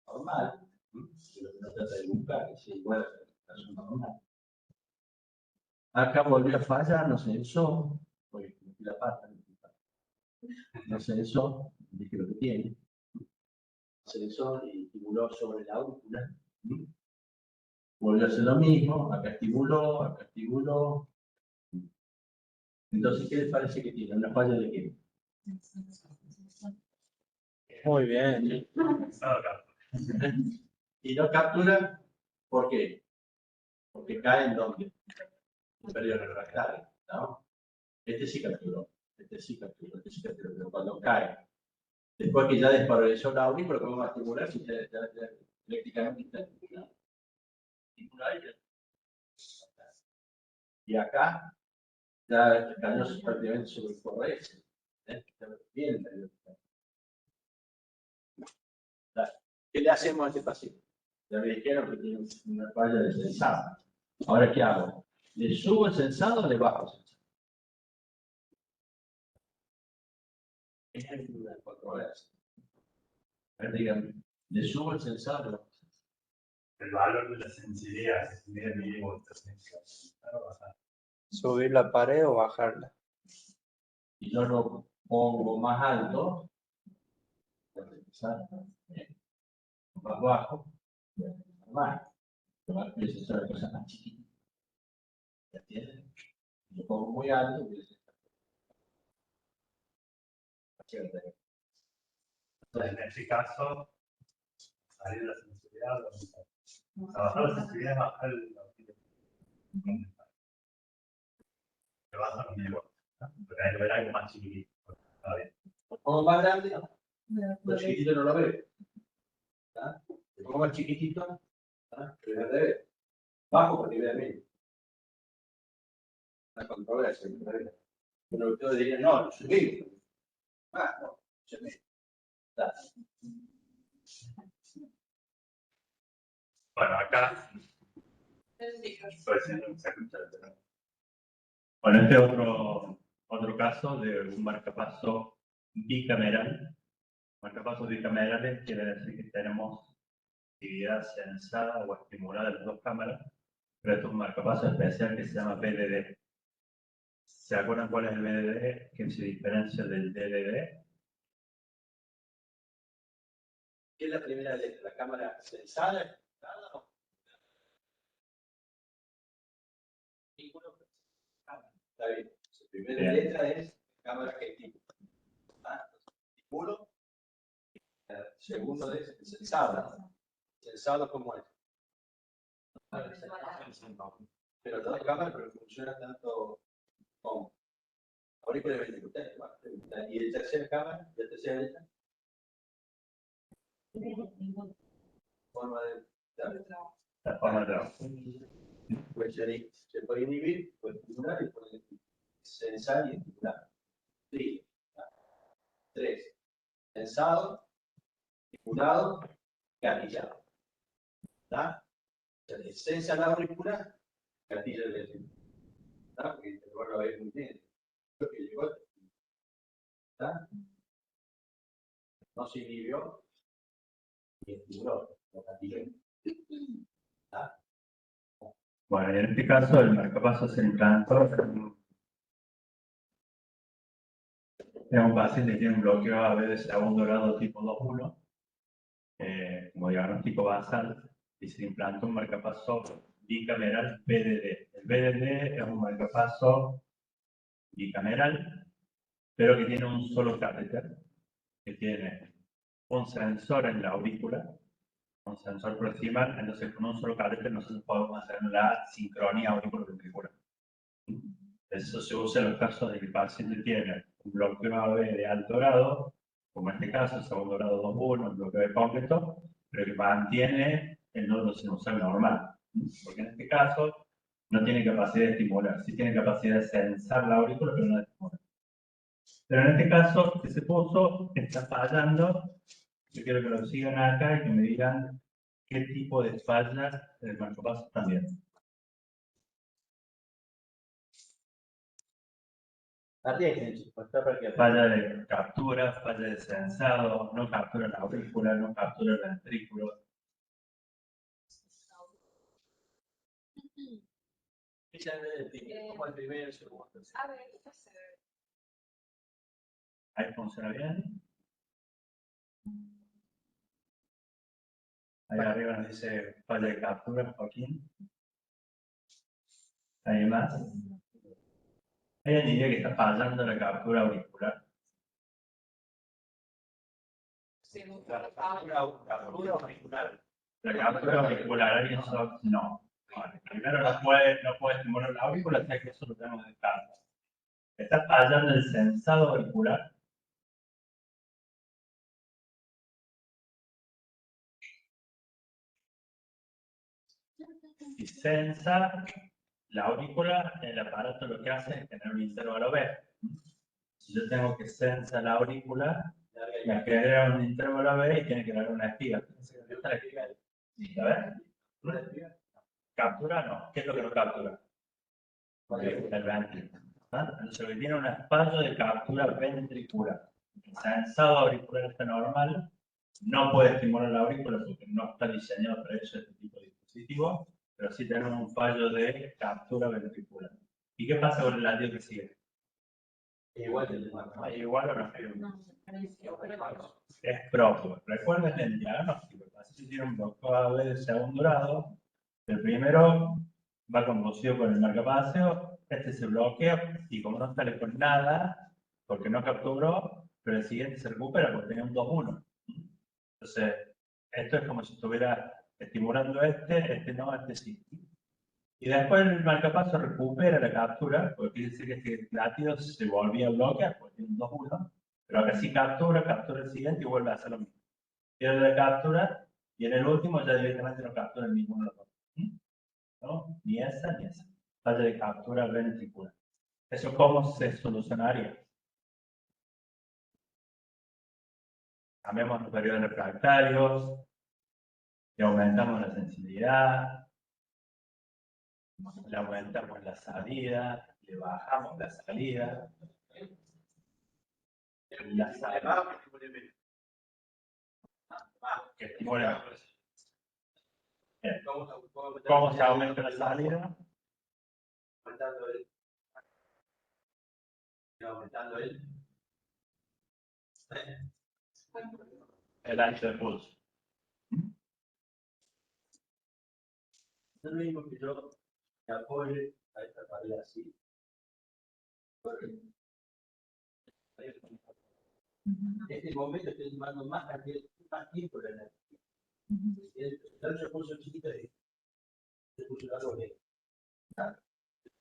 normal, lo que no trata de buscar, es igual a la zona normal. Acá volvió a fallar, no censó, porque la pata no censó, dije lo que tiene. sensor y estimuló sobre la aurícula. Volvió a hacer lo mismo, acá estimuló. Entonces, ¿qué les parece que tiene? ¿Una falla de qué? Muy bien. Y no captura, ¿por qué? Porque cae en donde? Inferior refractario, ¿no? Este sí capturó, pero cuando cae, después que ya desparalizó la aurícula, ¿cómo va a estimular si ya eléctricamente está estimulado? Y acá ya cayó prácticamente sobre el correcto. Bien, ¿qué le hacemos a este paciente? Ya me dijeron que tiene una falla de sensado. Ahora, ¿qué hago? ¿Le subo el sensado o le bajo el sensado? Es una controversia. A ver, díganme, ¿le subo el sensado o le bajo el sensado? El valor de la sensibilidad, si se mide mínimo de ¿Subir la pared o bajarla? Si yo lo pongo más alto, más bajo, más. El sensor es cosa más chiquita. ¿Entienden? Si lo pongo muy alto, en este caso, salir de la sensibilidad, trabajar la sensibilidad, bajar el que baja los niveles, porque hay que ver algo más chiquitito. Está bien. lo pongo más grande, lo chiquitito no lo veo. Lo pongo más chiquitito, bajo por nivel medio. La controversia. Pero ustedes dirían, no, lo subimos. No, se me. Bueno, acá, pues, sí, no se escucha, pero- Bueno, este es otro caso de un marcapaso bicameral. Marcapasos bicamerales quiere decir que tenemos actividad sensada o estimulada de las dos cámaras, pero esto es un marcapaso especial que se llama BDD. ¿Se acuerdan cuál es el BDD? ¿Qué se diferencia del DDD? ¿Qué es la primera letra? ¿La cámara sensada? ¿O? Ninguno. Está bien. La primera letra es cámara que estimula. Estímulo. Segundo es sensado. ¿Sensado cómo es? Pero toda cámara pero funciona tanto como. Ahorita le ven ustedes. ¿Y el tercera cámara? ¿Y la tercera letra? Forma de. La forma de trabajo. Pues se puede inhibir, puede estimular y puede sensar y estimular. Sí. 3. Sensado, estimulado, gatillado. ¿Está? Se sensa la aurícula, gatilla el eléctrico. ¿Está? Porque te lo a ver muy bien. Creo que llegó. ¿Está? No se inhibió y estimuló. Lo gatilló. ¿Está? Bueno, y en este caso el marcapaso se implantó en un paciente que tiene un bloqueo AB de segundo grado tipo 2.1, como diagnóstico basal, y se implantó un marcapaso bicameral BDD. El BDD es un marcapaso bicameral, pero que tiene un solo catéter, que tiene un sensor en la aurícula, un sensor proximal, entonces con un solo catéter nosotros podemos hacer la sincronía aurículo-ventricular. Eso se usa en los casos de que el paciente tiene un bloqueo AB de alto grado, como en este caso, segundo grado 2.1, un bloqueo de completo, pero que mantiene el nodo sinusal normal. Porque en este caso no tiene capacidad de estimular, sí tiene capacidad de sensar la aurícula, pero no de estimular. Pero en este caso que se puso, está fallando. Yo quiero que lo sigan acá y que me digan qué tipo de fallas del marcapaso también. Arriesguense, pues está para que Falla de captura, falla de sensado, no captura la aurícula, no captura el ventrículo. como el primero y el segundo. A ver, Ahí funciona bien. Ahí arriba nos dice falla de captura, Joaquín. ¿Hay más? Hay una idea que está fallando la captura auricular. La captura auricular. La captura auricular, ¿alguien sabe? No. Vale. Primero no puede estimular la aurícula, o sea que eso lo tenemos de carta. Está fallando el sensado auricular. Si sensa la aurícula, el aparato lo que hace es tener un intervalo B. Si yo tengo que sensa la aurícula, me crea un intervalo B y tiene que dar una espiga. ¿La ves? ¿Captura? No. ¿Qué es lo que no captura? El ventrículo. Entonces, lo que tiene un espacio de captura ventricular. El sensado auricular está normal, no puede estimular la aurícula porque no está diseñado para eso este tipo de dispositivo, pero sí tenemos un fallo de captura ventricular. ¿Y qué pasa con el latido que sigue? Igual o no. Es propio. Recuerden el diagnóstico. El paciente tiene un bloqueo AB de segundo grado. El primero va conducido por el marcapaso, este se bloquea y como no sale con nada, porque no capturó, pero el siguiente se recupera porque tenía un 2-1. Entonces, esto es como si estuviera estimulando este no, este sí. Y después el marcapaso recupera la captura, porque quiere decir que este latido se volvía a bloquear, porque tiene un 2-1, pero acá sí captura el siguiente y vuelve a hacer lo mismo. Pierde la captura y en el último ya directamente no captura ninguno de los dos. ¿No? Ni esa ni esa. Falla de captura ventricular. ¿Eso cómo se solucionaría? Cambiamos los periodos refractarios, le aumentamos la sensibilidad, le aumentamos la salida, le bajamos la salida. La salida. Que estimule la presión. Bien. ¿Cómo se aumenta la salida? Aumentando el ancho de pulso. Es lo mismo que yo me apoye a esta pared así. En este momento estoy tomando más tiempo la energía. El ancho de pulso chiquito es el pulso largo de.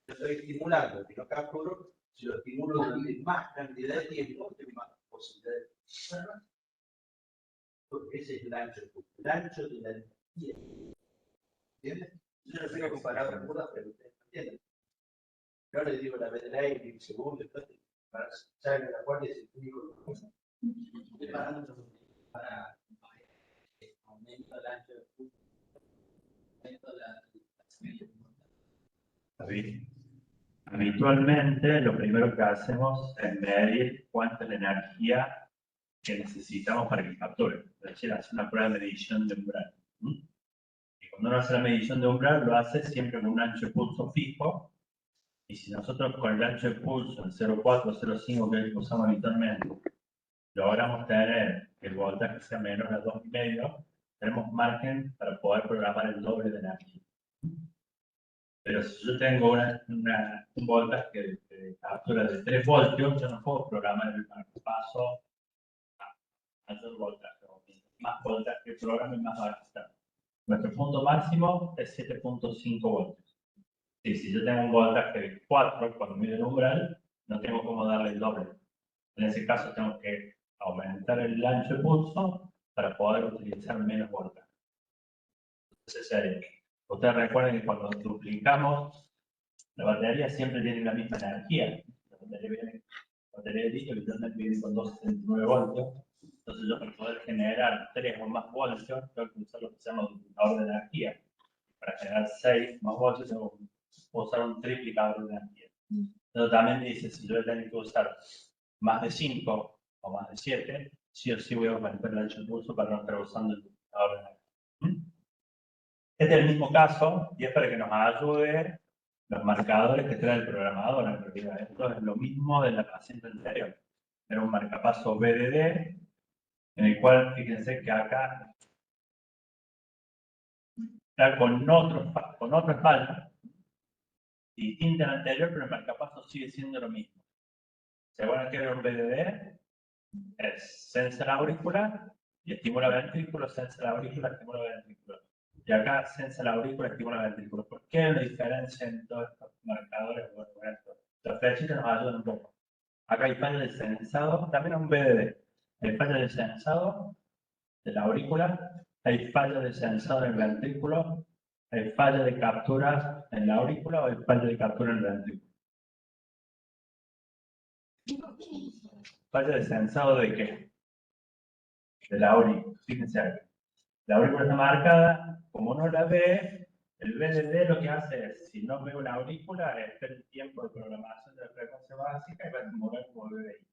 Yo estoy estimulando, que no capturo, si lo estimulo durante más cantidad de tiempo, tengo más posibilidad de observar. Porque ese es el ancho de la energía. ¿Entiendes? Yo no sé comparar las curvas, pero ustedes entienden. Yo les digo la BDLA y segundo, entonces, para saber la cual es el único para aumento del ancho de pulso, aumento de la. Habitualmente, lo primero que hacemos es medir cuánta es la energía que necesitamos para que capture. Es decir, hacer una prueba de medición de umbral. Y cuando uno hace la medición de umbral, lo hace siempre con un ancho de pulso fijo. Y si nosotros con el ancho de pulso, el 0,4 o 0,5 que usamos habitualmente, logramos tener que el voltaje sea menor a 2,5, tenemos margen para poder programar el doble de energía. Pero si yo tengo un voltaje de captura de 3 voltios, yo no puedo programar el marcapaso a mayor voltaje. Más voltaje programa y más va a estar. Nuestro punto máximo es 7,5 voltios. Y si yo tengo un voltaje de 4 cuando mido el umbral, no tengo cómo darle el doble. En ese caso tengo que aumentar el ancho de pulso para poder utilizar menos voltaje. Entonces, ustedes recuerden que cuando duplicamos, la batería siempre tiene la misma energía. La batería de litio literalmente viene con 269 voltios. Entonces yo para poder generar 3 o más voltios, tengo que usar lo que se llama duplicador de energía. Para generar 6 más voltios, tengo que usar un triplicador de energía. Entonces también dice, si yo tengo que usar más de 5 o más de 7, sí o sí voy a aumentar el ancho de pulso para no estar usando el duplicador de energía. Este es el mismo caso y es para que nos ayude los marcadores que trae el programador en realidad. Esto es lo mismo de la paciente anterior. Era un marcapaso BDD, en el cual, fíjense que acá está con otra falla, distinta a la anterior, pero el marcapaso sigue siendo lo mismo. Se van a quedar un BDD, es sensor auricular y estímulo ventrículo, sensor auricular, estímulo ventrículo. Y acá sensor auricular, estímulo ventrículo. ¿Por qué hay una diferencia en todos estos marcadores? Bueno, los flechitas nos ayudan un poco. Acá hay falla de sensado, también un BDD. Hay falla de sensado de la aurícula, hay falla de sensado en el ventrículo, hay falla de captura en la aurícula o hay falla de captura en el ventrículo. ¿Falla de sensado de qué? De la aurícula. Fíjense aquí. La aurícula está marcada, como no la ve, el BDD lo que hace es, si no veo la aurícula, espera el tiempo de programación de la frecuencia básica y va a estimular como BDI.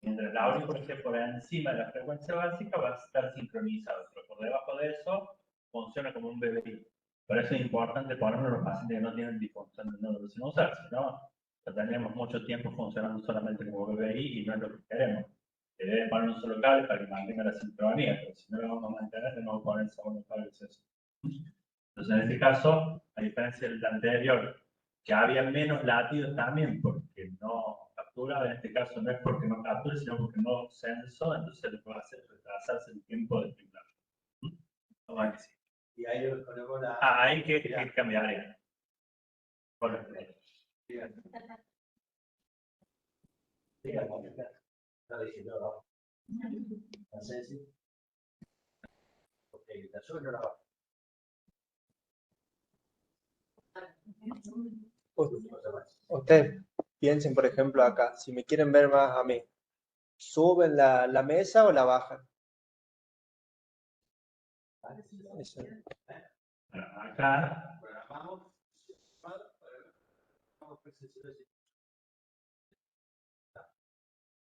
Mientras la aurícula esté por encima de la frecuencia básica, va a estar sincronizado, pero por debajo de eso funciona como un BDI. Por eso es importante ponerlo en los pacientes que no tienen disfunción del nodo sinusal, si no, tendríamos mucho tiempo funcionando solamente como BDI y no es lo que queremos. Se debe poner un solo cable para que mantenga la sincronía, pero si no lo vamos a mantener, tenemos que poner el segundo cable. Entonces, en este caso, a diferencia del anterior, que había menos latidos también porque no captura, en este caso no es porque no captura, sino porque no censó, entonces lo que va a hacer es retrasarse el tiempo de filtrar. Vamos a decir. Y ahí lo ponemos la... Hay que cambiar. Por los derechos. Está diciendo abajo. ¿La sensi? Ok, la sube no la baja. Ustedes piensen, por ejemplo, acá, si me quieren ver más a mí, ¿suben la mesa o la bajan? Eso. Acá, Programamos.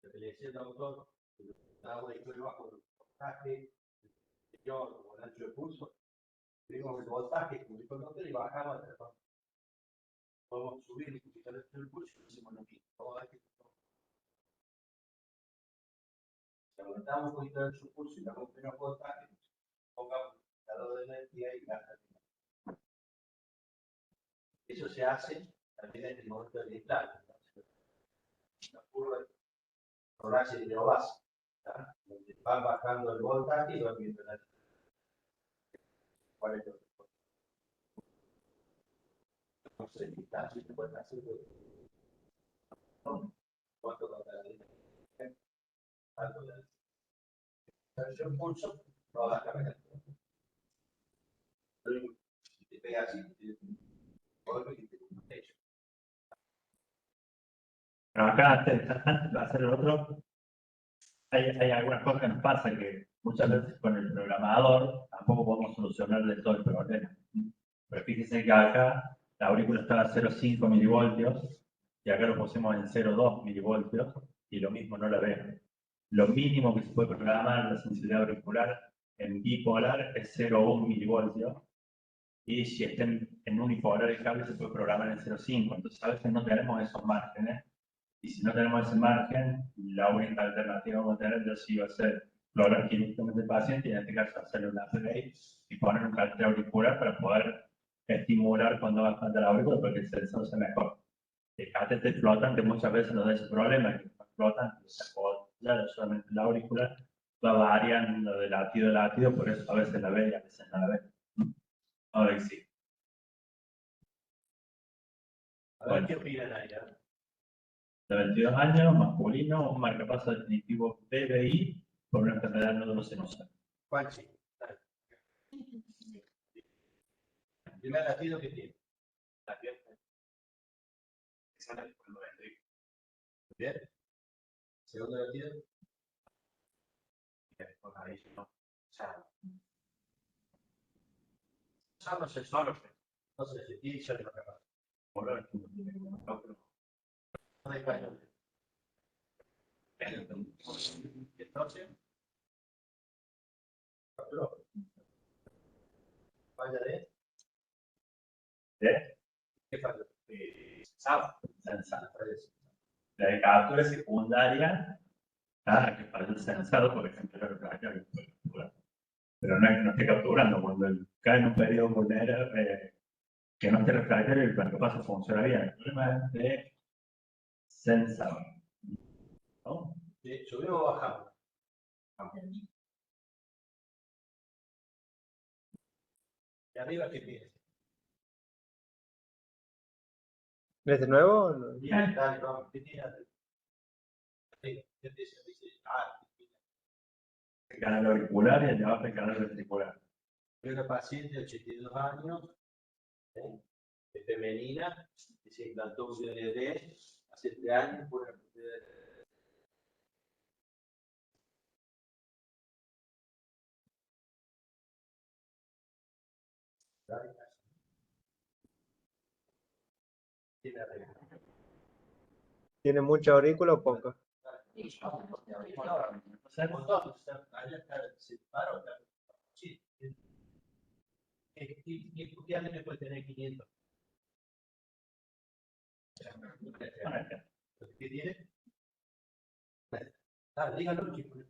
Lo que le decía el autor, estaba de cuello bajo el voltaje, yo como el ancho de pulso, subimos el voltaje, como dijo el doctor, y bajamos de la. Podemos subir un poquito el ancho del pulso y hacemos lo mismo. Si aumentamos un poquito el ancho del pulso y damos menos voltaje, pongamos el lado de energía y gasta. Eso se hace también en el momento del implante. La curva de Rolase y de Obas, donde van bajando el voltaje y van viendo la. ¿Cuál es lo que no sé si se puede hacer? ¿Cuánto va a dar? ¿Cuánto va a dar? El pulso no va a bajar. Si te pega así, golpe y te techo. pero acá antes de hacer el otro, hay algunas cosas que nos pasa que muchas veces con el programador tampoco podemos solucionarle todo el problema. Pero fíjense que acá la aurícula estaba a 0,5 milivoltios y acá lo pusimos en 0,2 milivoltios y lo mismo no la veo. Lo mínimo que se puede programar la sensibilidad auricular en bipolar es 0,1 milivoltios y si está en unipolar el cable se puede programar en 0,5. Entonces a veces no tenemos esos márgenes. Y si no tenemos ese margen, la única alternativa que vamos a tener ya sí va a ser lograr quirúrgicamente el paciente y en este caso hacerle una PDI y poner un catéter auricular para poder estimular cuando va a faltar la aurícula para que el sensor sea mejor. El catéter flotante muchas veces nos da ese problema, que el flotante se apoya solamente en la aurícula, va variando de latido a latido, por eso a veces la ve y a veces no la ve. Ahora sí. A ver qué opinan ahí. De 22 años, masculino, un marcapaso definitivo PBI por una enfermedad nódulo sinusal. Juanchi. El primer latido que tiene. La pierna. Sale por el ventrículo. Bien. Segundo latido. Bien, por ahí no. Sano. Sano es el solo. No se le tiene ya de lo que pasa. Por lo que no hay español. Entonces, falla de. ¿De? ¿Qué falla? Saba. Sensado. La de captura secundaria, que para el sensado, por ejemplo, la pero no es que no esté capturando. Cuando cae en un periodo vulnerable, que no esté refractario, el marcapaso funciona bien. El problema es de sensor, ¿no? ¿Subimos o bajamos? ¿Y arriba qué tiene? ¿Desde nuevo? Bien, dale, vamos. ¿Qué tiene arriba? Sí, ¿qué dice? El canal auricular y el de abajo el canal ventricular. Hay una paciente de 82 años, es femenina, que se implantó un DND hace 3 años por una tiene arriba. ¿Tiene mucha aurícula o poca? O sea, con todo, allá está, se paró, está, sí. ¿Qué año puede tener 500? ¿Qué tiene? Díganlo, chicos,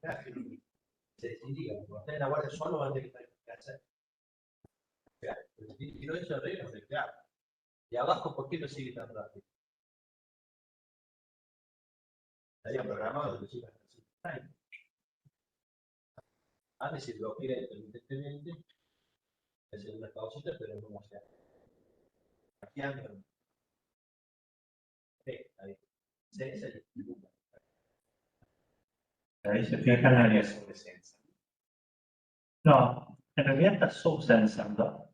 se diga, cuando estén en la guardia solo van a tener que hacer. Y no eso arriba, claro. Y abajo, ¿por qué no sigue tan rápido? Estaría programado que siga así. Antes se bloquea intermitentemente, hacer una pausita, pero no se hace. Aquí anda. Ahí. Se Ahí se fijan en el No, en realidad está subsensando,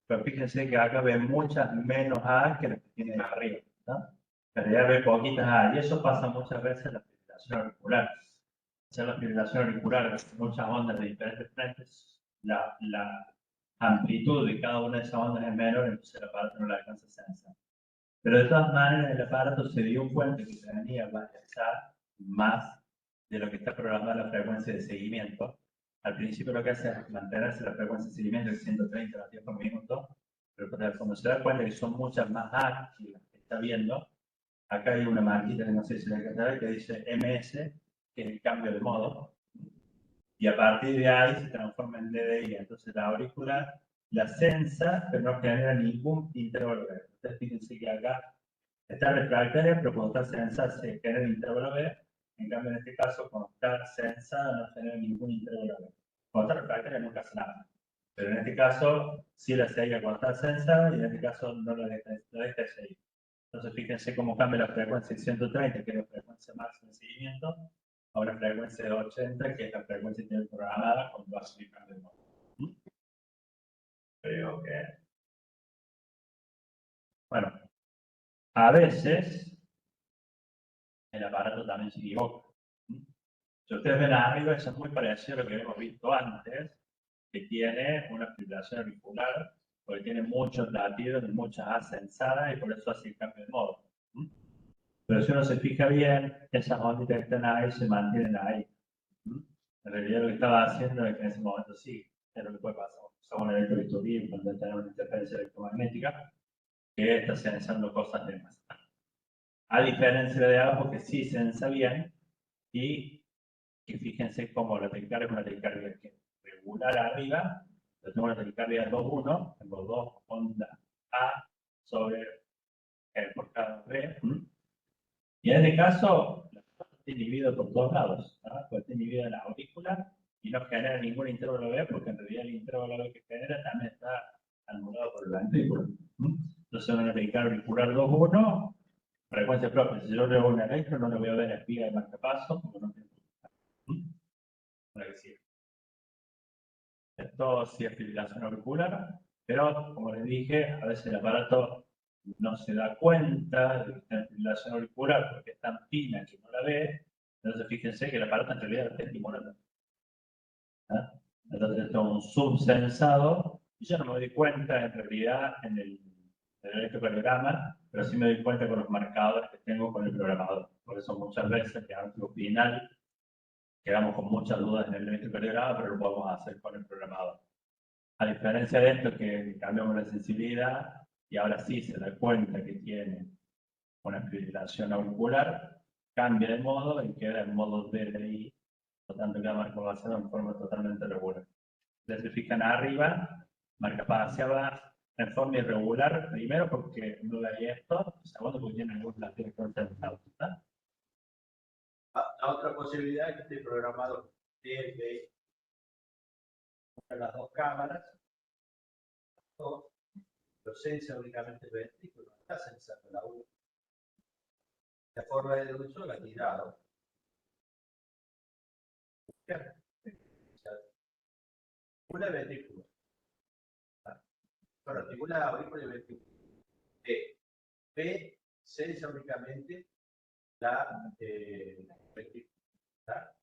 pero fíjense que acá ve muchas menos A que las que tiene de arriba, ¿no? En realidad ve poquitas A, y eso pasa muchas veces en la fibrilación auricular. En la fibrilación auricular, muchas ondas de diferentes frentes, la amplitud de cada una de esas ondas es menor, entonces el aparato no la alcanza a sensar. Pero de todas maneras, el aparato se dio cuenta que tenía que bajar más de lo que está programada la frecuencia de seguimiento. Al principio lo que hace es mantenerse la frecuencia de seguimiento de 130 latidos por minuto, pero cuando se da cuenta que son muchas más A que las que está viendo, acá hay una marquita que no sé si la alcanzará que dice MS, que es el cambio de modo, y a partir de ahí se transforma en DDI. Entonces la auricular la sensa, pero no genera ningún intervalo B. Entonces fíjense que acá está refractaria, pero cuando está sensada se genera intervalo B. En cambio, en este caso, cuando está sensada no genera ningún intervalo B. Cuando está refractaria nunca hace nada. Pero en este caso sí la seguía cuando está sensada y en este caso no la deja de seguir. Entonces fíjense cómo cambia la frecuencia de 130, que es la frecuencia máxima de seguimiento, a una frecuencia de 80, que es la frecuencia que tiene programada cuando va a subir cambio de modo. Creo que... Bueno, a veces el aparato también se equivoca. Si ustedes ven arriba, eso es muy parecido a lo que hemos visto antes, que tiene una fibrilación auricular, porque tiene muchos latidos y muchas A sensadas y por eso hace el cambio de modo. Pero si uno se fija bien, esas onditas que están ahí se mantienen ahí. En realidad lo que estaba haciendo es que en ese momento sí, es lo que puede pasar. Usamos un electrobisturí cuando tenemos una interferencia electromagnética que está sensando cosas de más. A diferencia de abajo que sí sensa bien y que fíjense cómo la taquicardia es una taquicardia que regular arriba, yo tengo una taquicardia 2-1, tengo dos ondas A sobre por cada B. Y en este caso, la está inhibida por todos lados, ¿no? Pues está inhibida en la aurícula y no genera ningún intervalo B, porque en realidad el intervalo B que genera también está anulado por el ventrículo. Entonces, una taquicardia auricular 2-1, frecuencia propia. Si yo le hago un electro, no le voy a ver espiga de marcapaso, porque no tengo. Para que siga. Esto sí es fibrilación auricular, pero como les dije, a veces el aparato no se da cuenta de que está en fibrilación auricular porque es tan fina que no la ve. Entonces fíjense que el aparato en realidad está estimulando. ¿Ah? Entonces esto es un subsensado y yo no me doy cuenta en realidad en el electrocardiograma, pero sí me doy cuenta con los marcadores que tengo con el programador. Por eso muchas veces el diagnóstico final quedamos con muchas dudas en el electrocardiograma, pero lo podemos hacer con el programador. A diferencia de esto, que cambiamos la sensibilidad y ahora sí se da cuenta que tiene una fibrilación auricular, cambia de modo y queda en modo DDI, por tanto queda marcado en forma totalmente regular. Desde fijan arriba, marcapasos hacia abajo, en forma irregular, primero porque no daría esto, segundo porque tiene algún platillo que corta el auto, ¿está? La otra posibilidad es que esté programado desde las dos cámaras, los sensa únicamente el ventrículo, no está sensando la uno. La forma de uso la tirado. Una ventrículo. Bueno, ninguna aurícula y ventrículo. B sensa únicamente la ventrícula. La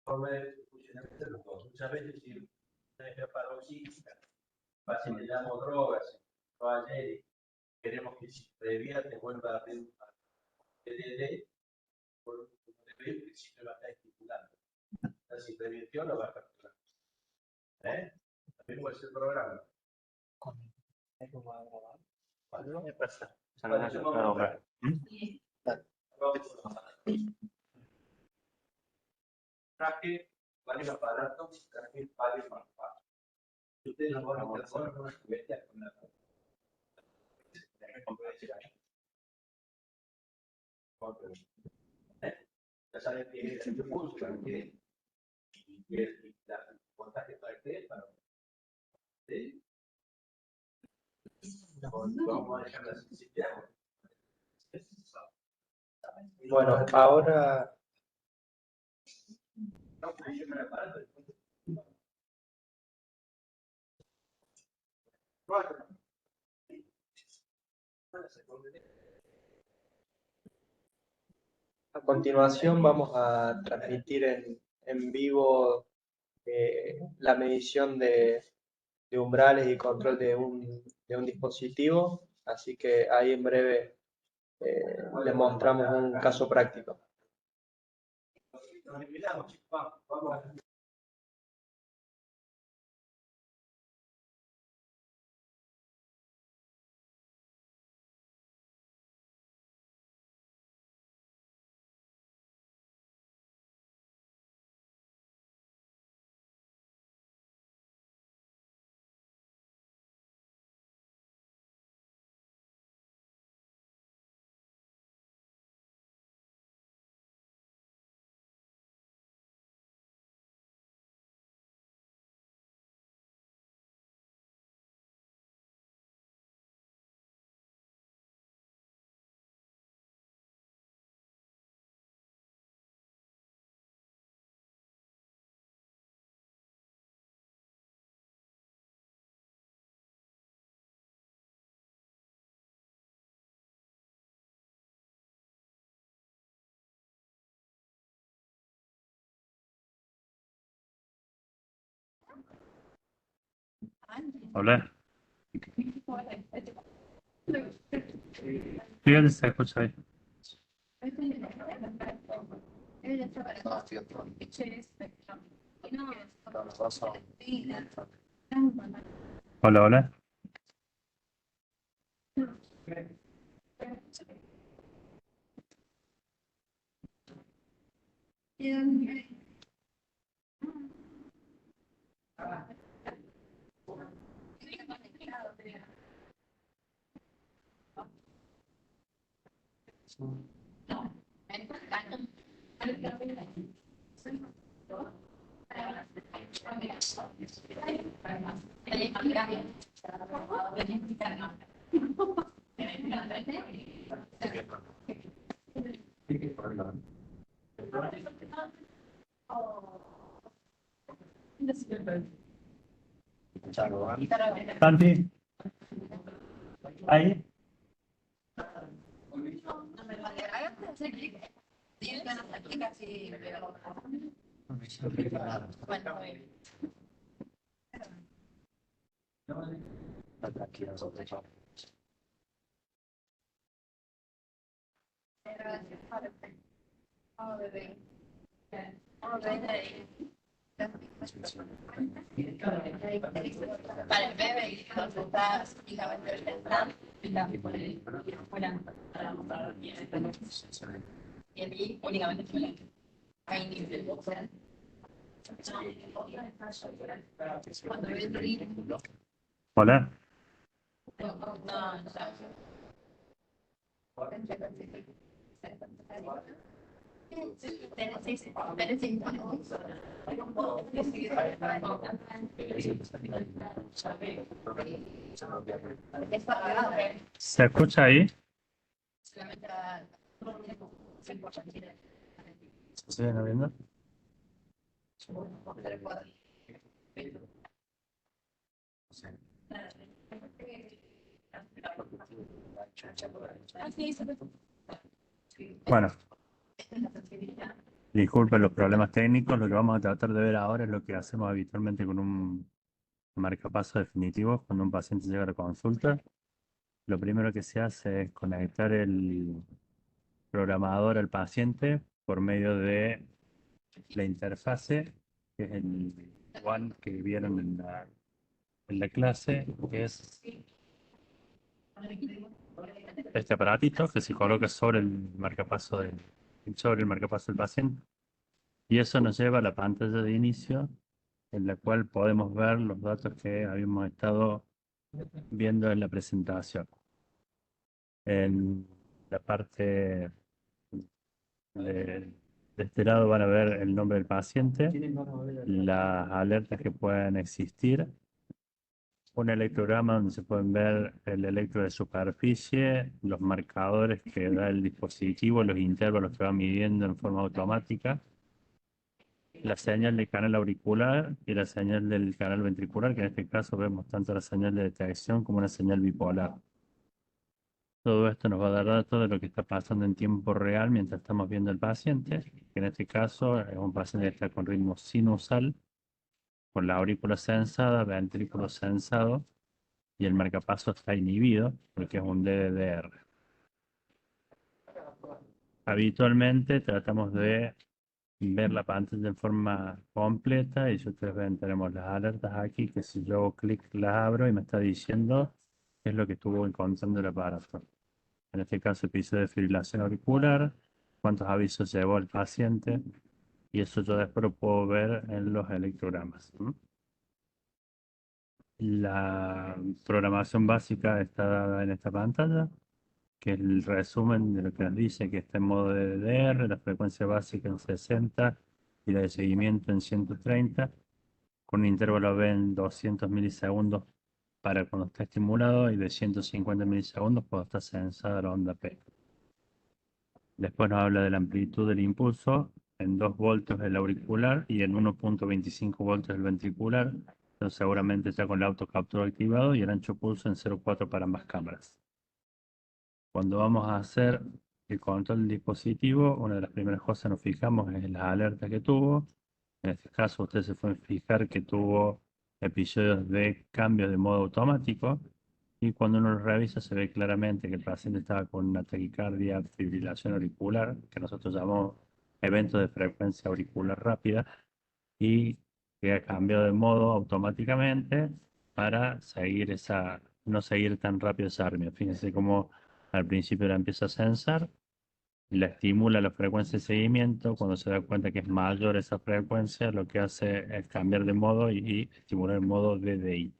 forma de funcionamiento de los dos. Muchas veces si una paroxística, fácil le damos drogas, ayer queremos que si revierte vuelva a abrir un TDD, por un principio va a estar estimulando. Si revirtió, lo va a capturar. También puede ser programa. ¿Qué pasa? Traje varios aparatos, traje varios marcapasos. Ustedes lo van a hacer con una cubeta con la ya saben que es el pulso, que es la montaje para que para vamos a dejar la sensibilidad. Bueno, ahora No, pero yo me aparato. a continuación vamos a transmitir en vivo la medición de umbrales y control de un dispositivo, así que ahí en breve les mostramos un caso práctico. Nos olvidamos, vamos a Hola. Fíjate, se escucha ahí. Hola, hola. Santi. Ahí. Para el bebé, entonces está únicamente y aquí únicamente hay nivel. Cuando ve el ritmo, Hola. ¿Se escucha ahí? ¿Se siguen viendo? Bueno, disculpen los problemas técnicos. Lo que vamos a tratar de ver ahora es lo que hacemos habitualmente con un marcapaso definitivo cuando un paciente llega a la consulta. Lo primero que se hace es conectar el programador al paciente por medio de la interfase, que es el one que vieron en la clase, que es este aparatito que se coloca sobre el marcapaso del paciente. Y eso nos lleva a la pantalla de inicio, en la cual podemos ver los datos que habíamos estado viendo en la presentación. En la parte de este lado van a ver el nombre del paciente, las alertas que pueden existir, un electrograma donde se pueden ver el electro de superficie, los marcadores que da el dispositivo, los intervalos que va midiendo en forma automática, la señal del canal auricular y la señal del canal ventricular, que en este caso vemos tanto la señal de detección como una señal bipolar. Todo esto nos va a dar datos de lo que está pasando en tiempo real mientras estamos viendo al paciente, que en este caso es un paciente que está con ritmo sinusal, con la aurícula sensada, ventrículo sensado, y el marcapaso está inhibido porque es un DDR. Habitualmente tratamos de ver la pantalla en forma completa y si ustedes ven tenemos las alertas aquí que si yo hago clic las abro y me está diciendo qué es lo que estuvo encontrando el aparato. En este caso episodio de fibrilación auricular, cuántos avisos llevó el paciente y eso yo después lo puedo ver en los electrogramas. La programación básica está dada en esta pantalla, que es el resumen de lo que nos dice que está en modo DDR, la frecuencia básica en 60 y la de seguimiento en 130, con un intervalo B en 200 milisegundos para cuando está estimulado y de 150 milisegundos cuando está sensada la onda P. Después nos habla de la amplitud del impulso en 2 voltios del auricular y en 1.25 voltios del ventricular. Entonces seguramente está con el autocaptura activado y el ancho pulso en 0.4 para ambas cámaras. Cuando vamos a hacer el control del dispositivo, una de las primeras cosas que nos fijamos es las alertas que tuvo. En este caso, usted se fue a fijar que tuvo episodios de cambios de modo automático. Y cuando uno lo revisa, se ve claramente que el paciente estaba con una taquicardia, fibrilación auricular, que nosotros llamamos evento de frecuencia auricular rápida, y que ha cambiado de modo automáticamente para no seguir tan rápido esa arritmia. Fíjense cómo al principio la empieza a censar, la estimula la frecuencia de seguimiento, cuando se da cuenta que es mayor esa frecuencia, lo que hace es cambiar de modo y estimular el modo DDI.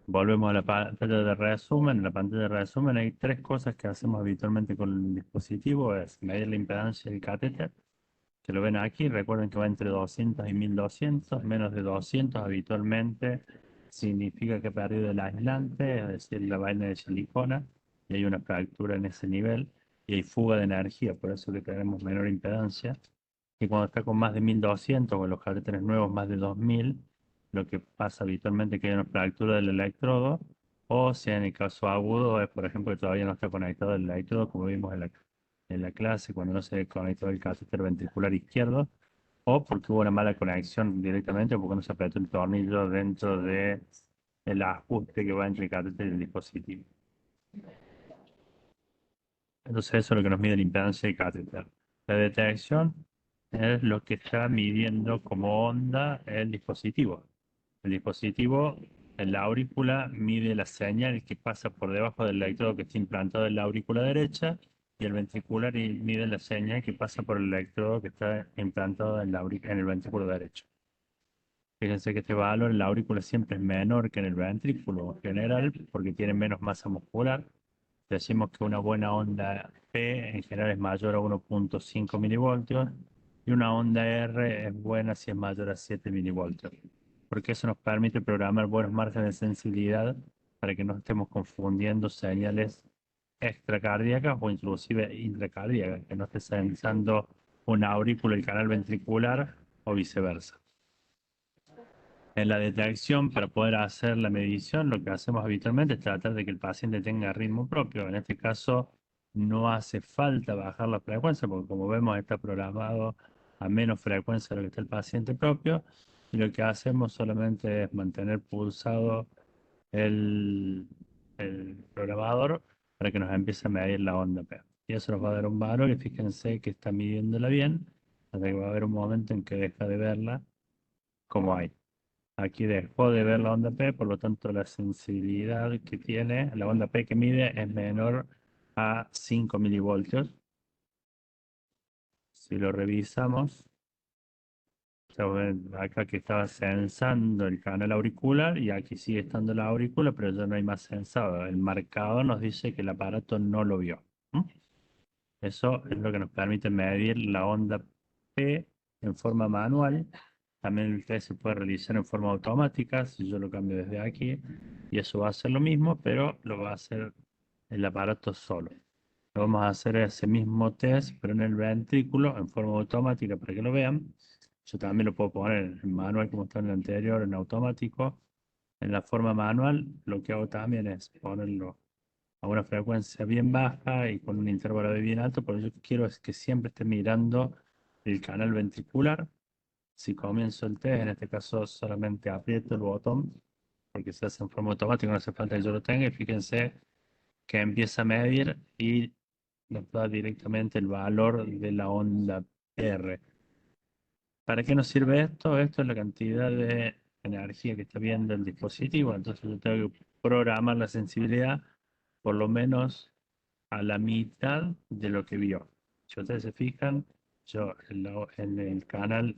Volvemos a la pantalla de resumen. En la pantalla de resumen hay 3 cosas que hacemos habitualmente con el dispositivo. Es medir la impedancia del catéter, que lo ven aquí. Recuerden que va entre 200 y 1200. Menos de 200 habitualmente significa que ha perdido el aislante, es decir, la vaina de silicona, y hay una fractura en ese nivel y hay fuga de energía, por eso que tenemos menor impedancia. Y cuando está con más de 1200 o los catéteres nuevos más de 2000, lo que pasa habitualmente es que hay una fractura del electrodo, o sea, en el caso agudo, es por ejemplo que todavía no está conectado el electrodo, como vimos en la clase, cuando no se conectó el catéter ventricular izquierdo, o porque hubo una mala conexión directamente, o porque no se apretó el tornillo dentro del ajuste que va entre el catéter y el dispositivo. Entonces eso es lo que nos mide la impedancia del catéter. La detección es lo que está midiendo como onda el dispositivo. El dispositivo en la aurícula mide la señal que pasa por debajo del electrodo que está implantado en la aurícula derecha y el ventricular y mide la señal que pasa por el electrodo que está implantado en el ventrículo derecho. Fíjense que este valor en la aurícula siempre es menor que en el ventrículo en general porque tiene menos masa muscular. Decimos que una buena onda P en general es mayor a 1.5 milivoltios y una onda R es buena si es mayor a 7 milivoltios, porque eso nos permite programar buenos márgenes de sensibilidad para que no estemos confundiendo señales extracardíacas o inclusive intracardíacas, que no esté sensando una aurícula y el canal ventricular o viceversa. En la detección, para poder hacer la medición, lo que hacemos habitualmente es tratar de que el paciente tenga ritmo propio. En este caso, no hace falta bajar la frecuencia, porque como vemos está programado a menos frecuencia de lo que está el paciente propio. Y lo que hacemos solamente es mantener pulsado el, el programador para que nos empiece a medir la onda P. Y eso nos va a dar un valor y fíjense que está midiéndola bien, hasta que va a haber un momento en que deja de verla como hay. Aquí dejó de ver la onda P, por lo tanto la sensibilidad que tiene, la onda P que mide es menor a 5 milivoltios. Si lo revisamos, acá que estaba sensando el canal auricular y aquí sigue estando la aurícula, pero ya no hay más sensado. El marcador nos dice que el aparato no lo vio. Eso es lo que nos permite medir la onda P en forma manual. También el test se puede realizar en forma automática, si yo lo cambio desde aquí, y eso va a ser lo mismo, pero lo va a hacer el aparato solo. Lo vamos a hacer ese mismo test, pero en el ventrículo, en forma automática, para que lo vean. Yo también lo puedo poner en manual como está en el anterior, en automático. En la forma manual, lo que hago también es ponerlo a una frecuencia bien baja y con un intervalo de bien alto, porque yo quiero es que siempre esté mirando el canal ventricular. Si comienzo el test, en este caso solamente aprieto el botón, porque se hace en forma automática, no hace falta que yo lo tenga, y fíjense que empieza a medir y nos da directamente el valor de la onda R. ¿Para qué nos sirve esto? Esto es la cantidad de energía que está viendo el dispositivo, entonces yo tengo que programar la sensibilidad por lo menos a la mitad de lo que vio. Si ustedes se fijan, yo en el canal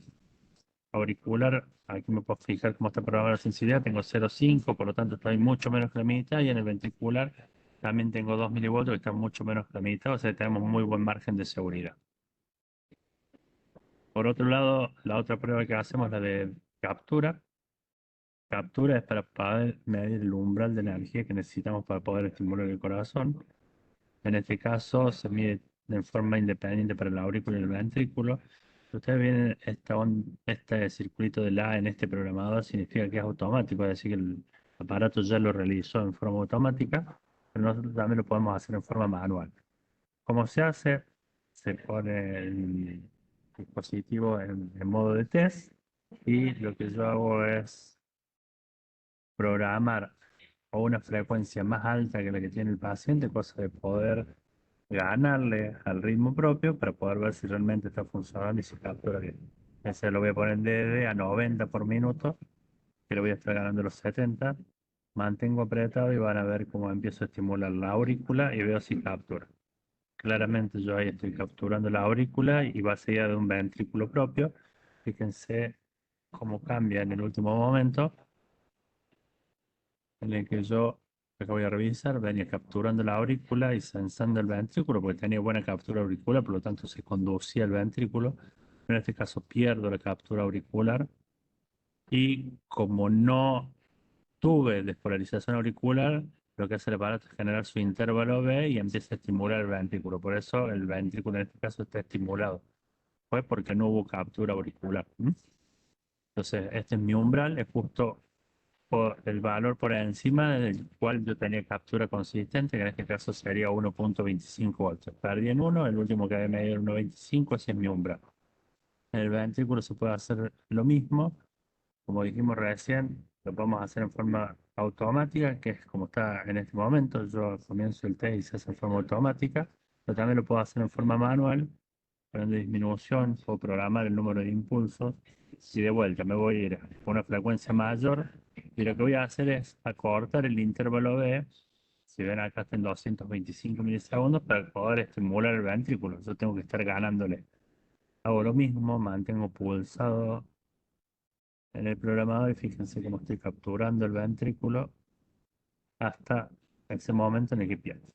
auricular, aquí me puedo fijar cómo está programada la sensibilidad, tengo 0,5, por lo tanto estoy mucho menos que la mitad, y en el ventricular también tengo 2 milivoltios que están mucho menos que la mitad, o sea, tenemos muy buen margen de seguridad. Por otro lado, la otra prueba que hacemos es la de captura. Captura es para poder medir el umbral de energía que necesitamos para poder estimular el corazón. En este caso se mide de forma independiente para la aurícula y el ventrículo. Si ustedes ven este circulito de la en este programador, significa que es automático, es decir, que el aparato ya lo realizó en forma automática, pero nosotros también lo podemos hacer en forma manual. ¿Cómo se hace? Se pone el dispositivo en modo de test y lo que yo hago es programar a una frecuencia más alta que la que tiene el paciente, cosa de poder ganarle al ritmo propio para poder ver si realmente está funcionando y si captura bien. Ese lo voy a poner en DD a 90 por minuto, que le voy a estar ganando los 70. Mantengo apretado y van a ver cómo empiezo a estimular la aurícula y veo si captura. Claramente yo ahí estoy capturando la aurícula y va seguida de un ventrículo propio. Fíjense cómo cambia en el último momento en el que yo, acá voy a revisar, venía capturando la aurícula y sensando el ventrículo, porque tenía buena captura auricular, por lo tanto se conducía el ventrículo. En este caso pierdo la captura auricular y como no tuve despolarización auricular, lo que hace el aparato es generar su intervalo B y empieza a estimular el ventrículo. Por eso el ventrículo en este caso está estimulado. Fue porque no hubo captura auricular. Entonces, este es mi umbral, es justo el valor por encima del cual yo tenía captura consistente, que en este caso sería 1.25 voltios. Perdí en 1, el último que había medido era 1.25, ese es mi umbral. En el ventrículo se puede hacer lo mismo, como dijimos recién, lo podemos hacer en forma automática, que es como está en este momento. Yo comienzo el test y se hace en forma automática, pero también lo puedo hacer en forma manual, poniendo disminución, puedo programar el número de impulsos y de vuelta me voy a ir a una frecuencia mayor y lo que voy a hacer es acortar el intervalo B Si ven acá está en 225 milisegundos para poder estimular el ventrículo. Yo tengo que estar ganándole. Hago lo mismo, mantengo pulsado en el programador y fíjense cómo estoy capturando el ventrículo hasta ese momento en el que pierde.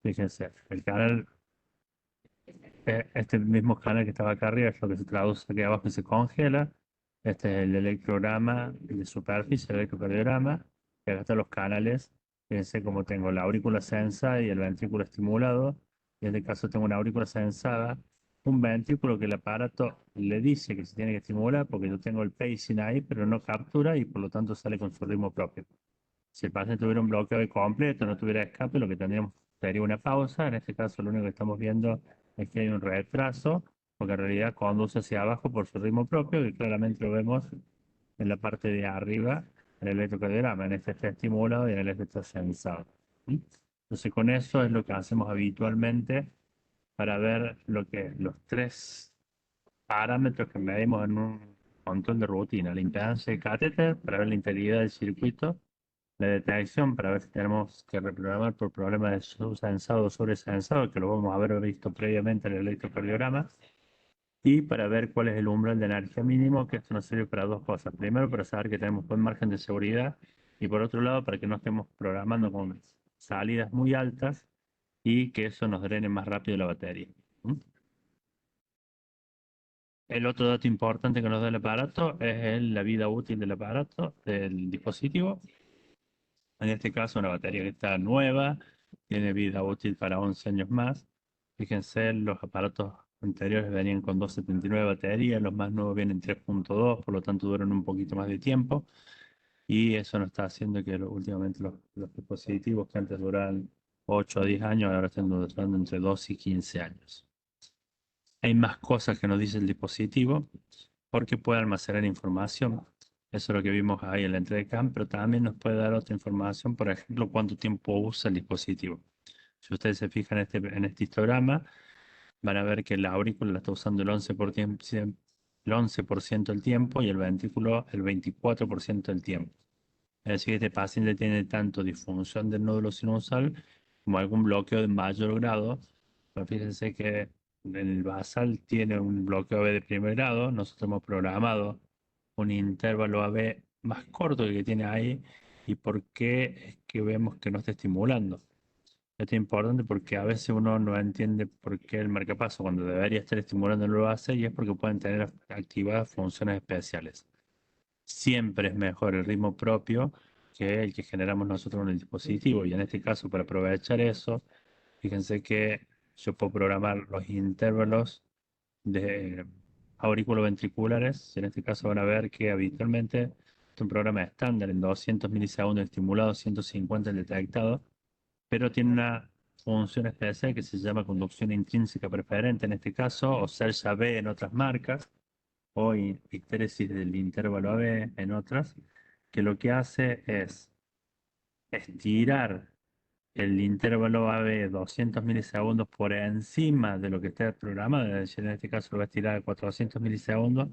Fíjense, el canal, este mismo canal que estaba acá arriba es lo que se traduce aquí abajo y se congela. Este es el electrograma de superficie, el electrocardiograma. Y acá están los canales. Fíjense cómo tengo la aurícula sensada y el ventrículo estimulado. Y en este caso tengo una aurícula sensada, un ventrículo que el aparato le dice que se tiene que estimular porque yo tengo el pacing ahí, pero no captura y por lo tanto sale con su ritmo propio. Si el paciente tuviera un bloqueo completo, no tuviera escape, lo que tendríamos sería una pausa. En este caso, lo único que estamos viendo es que hay un retraso, porque en realidad conduce hacia abajo por su ritmo propio, y claramente lo vemos en la parte de arriba, en el electrocardiograma. En este está estimulado y en el este está sensado. ¿Mm? Entonces, con eso es lo que hacemos habitualmente para ver lo que los tres parámetros que medimos en un control de rutina: la impedancia del catéter para ver la integridad del circuito, la detección para ver si tenemos que reprogramar por problemas de subsensado o sobresensado, que lo vamos a haber visto previamente en el electrocardiograma, y para ver cuál es el umbral de energía mínimo, que esto nos sirve para dos cosas. Primero, para saber que tenemos buen margen de seguridad, y por otro lado, para que no estemos programando con salidas muy altas y que eso nos drene más rápido la batería. ¿Mm? El otro dato importante que nos da el aparato es la vida útil del aparato, del dispositivo. En este caso, una batería que está nueva, tiene vida útil para 11 años más. Fíjense, los aparatos anteriores venían con 2,79 baterías, los más nuevos vienen 3,2, por lo tanto duran un poquito más de tiempo. Y eso nos está haciendo que últimamente los dispositivos que antes duraban 8 a 10 años, ahora están durando entre 12 y 15 años. Hay más cosas que nos dice el dispositivo porque puede almacenar información. Eso es lo que vimos ahí en la entrada de CAM, pero también nos puede dar otra información, por ejemplo, cuánto tiempo usa el dispositivo. Si ustedes se fijan en este histograma, van a ver que la aurícula la está usando el 11% del tiempo y el ventrículo el 24% del tiempo. Es decir, que este paciente tiene tanto disfunción del nódulo sinusal como algún bloqueo de mayor grado. Pero fíjense que en el basal tiene un bloqueo AB de primer grado. Nosotros hemos programado un intervalo AB más corto que el que tiene ahí. ¿Y por qué es que vemos que no está estimulando? Esto es importante porque a veces uno no entiende por qué el marcapaso, cuando debería estar estimulando, no lo hace, y es porque pueden tener activadas funciones especiales. Siempre es mejor el ritmo propio que el que generamos nosotros en el dispositivo. Y en este caso, para aprovechar eso, fíjense que yo puedo programar los intervalos de auriculoventriculares. En este caso van a ver que habitualmente es un programa estándar en 200 milisegundos estimulado, 150 el detectado, pero tiene una función especial que se llama conducción intrínseca preferente en este caso, o SERSA B en otras marcas, o histéresis del intervalo AB en otras, que lo que hace es estirar el intervalo AB 200 milisegundos por encima de lo que esté programado. Es decir, en este caso lo va a estirar a 400 milisegundos,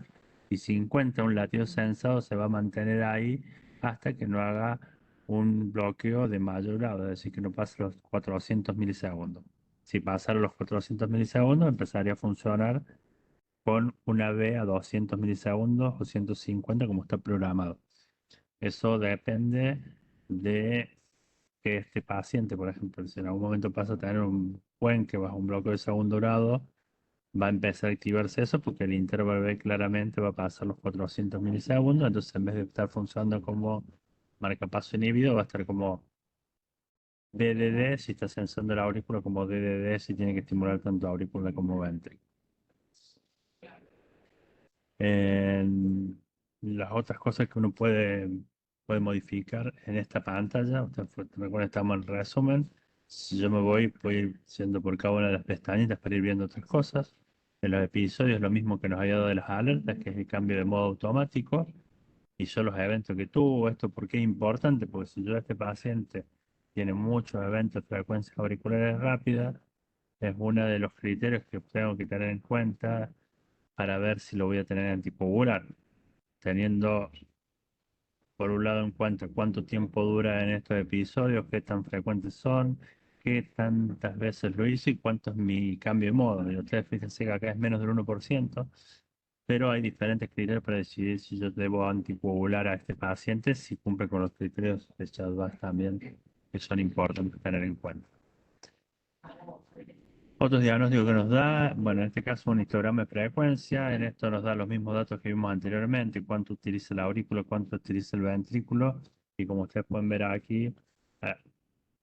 y 50, un latido sensado, se va a mantener ahí hasta que no haga un bloqueo de mayor grado, es decir, que no pase los 400 milisegundos. Si pasara los 400 milisegundos, empezaría a funcionar con una B a 200 milisegundos o 150 como está programado. Eso depende de que este paciente, por ejemplo, si en algún momento pasa a tener un cuenque bajo un bloqueo de segundo grado, va a empezar a activarse eso porque el intervalo B claramente va a pasar los 400 milisegundos. Entonces, en vez de estar funcionando como marcapaso inhibido, va a estar como DDD si está sensando la aurícula, como DDD si tiene que estimular tanto aurícula como ventrículo. Las otras cosas que uno puede modificar en esta pantalla, recuerden, estamos en resumen. Si yo me voy a ir yendo por cada una de las pestañitas para ir viendo otras cosas. En los episodios, lo mismo que nos había dado de las alertas, que es el cambio de modo automático, y son los eventos que tuvo. Esto, ¿por qué es importante? Porque si yo, este paciente tiene muchos eventos de frecuencias auriculares rápidas, es uno de los criterios que tengo que tener en cuenta para ver si lo voy a tener antipobular. Teniendo Por un lado, en cuanto a cuánto tiempo dura en estos episodios, qué tan frecuentes son, qué tantas veces lo hice y cuánto es mi cambio de modo. Y ustedes fíjense que acá es menos del 1%, pero hay diferentes criterios para decidir si yo debo anticoagular a este paciente, si cumple con los criterios de Chadwick también, que son importantes tener en cuenta. Otros diagnósticos que nos da, bueno, en este caso un histograma de frecuencia, en esto nos da los mismos datos que vimos anteriormente, cuánto utiliza el aurículo, cuánto utiliza el ventrículo, y como ustedes pueden ver aquí, eh,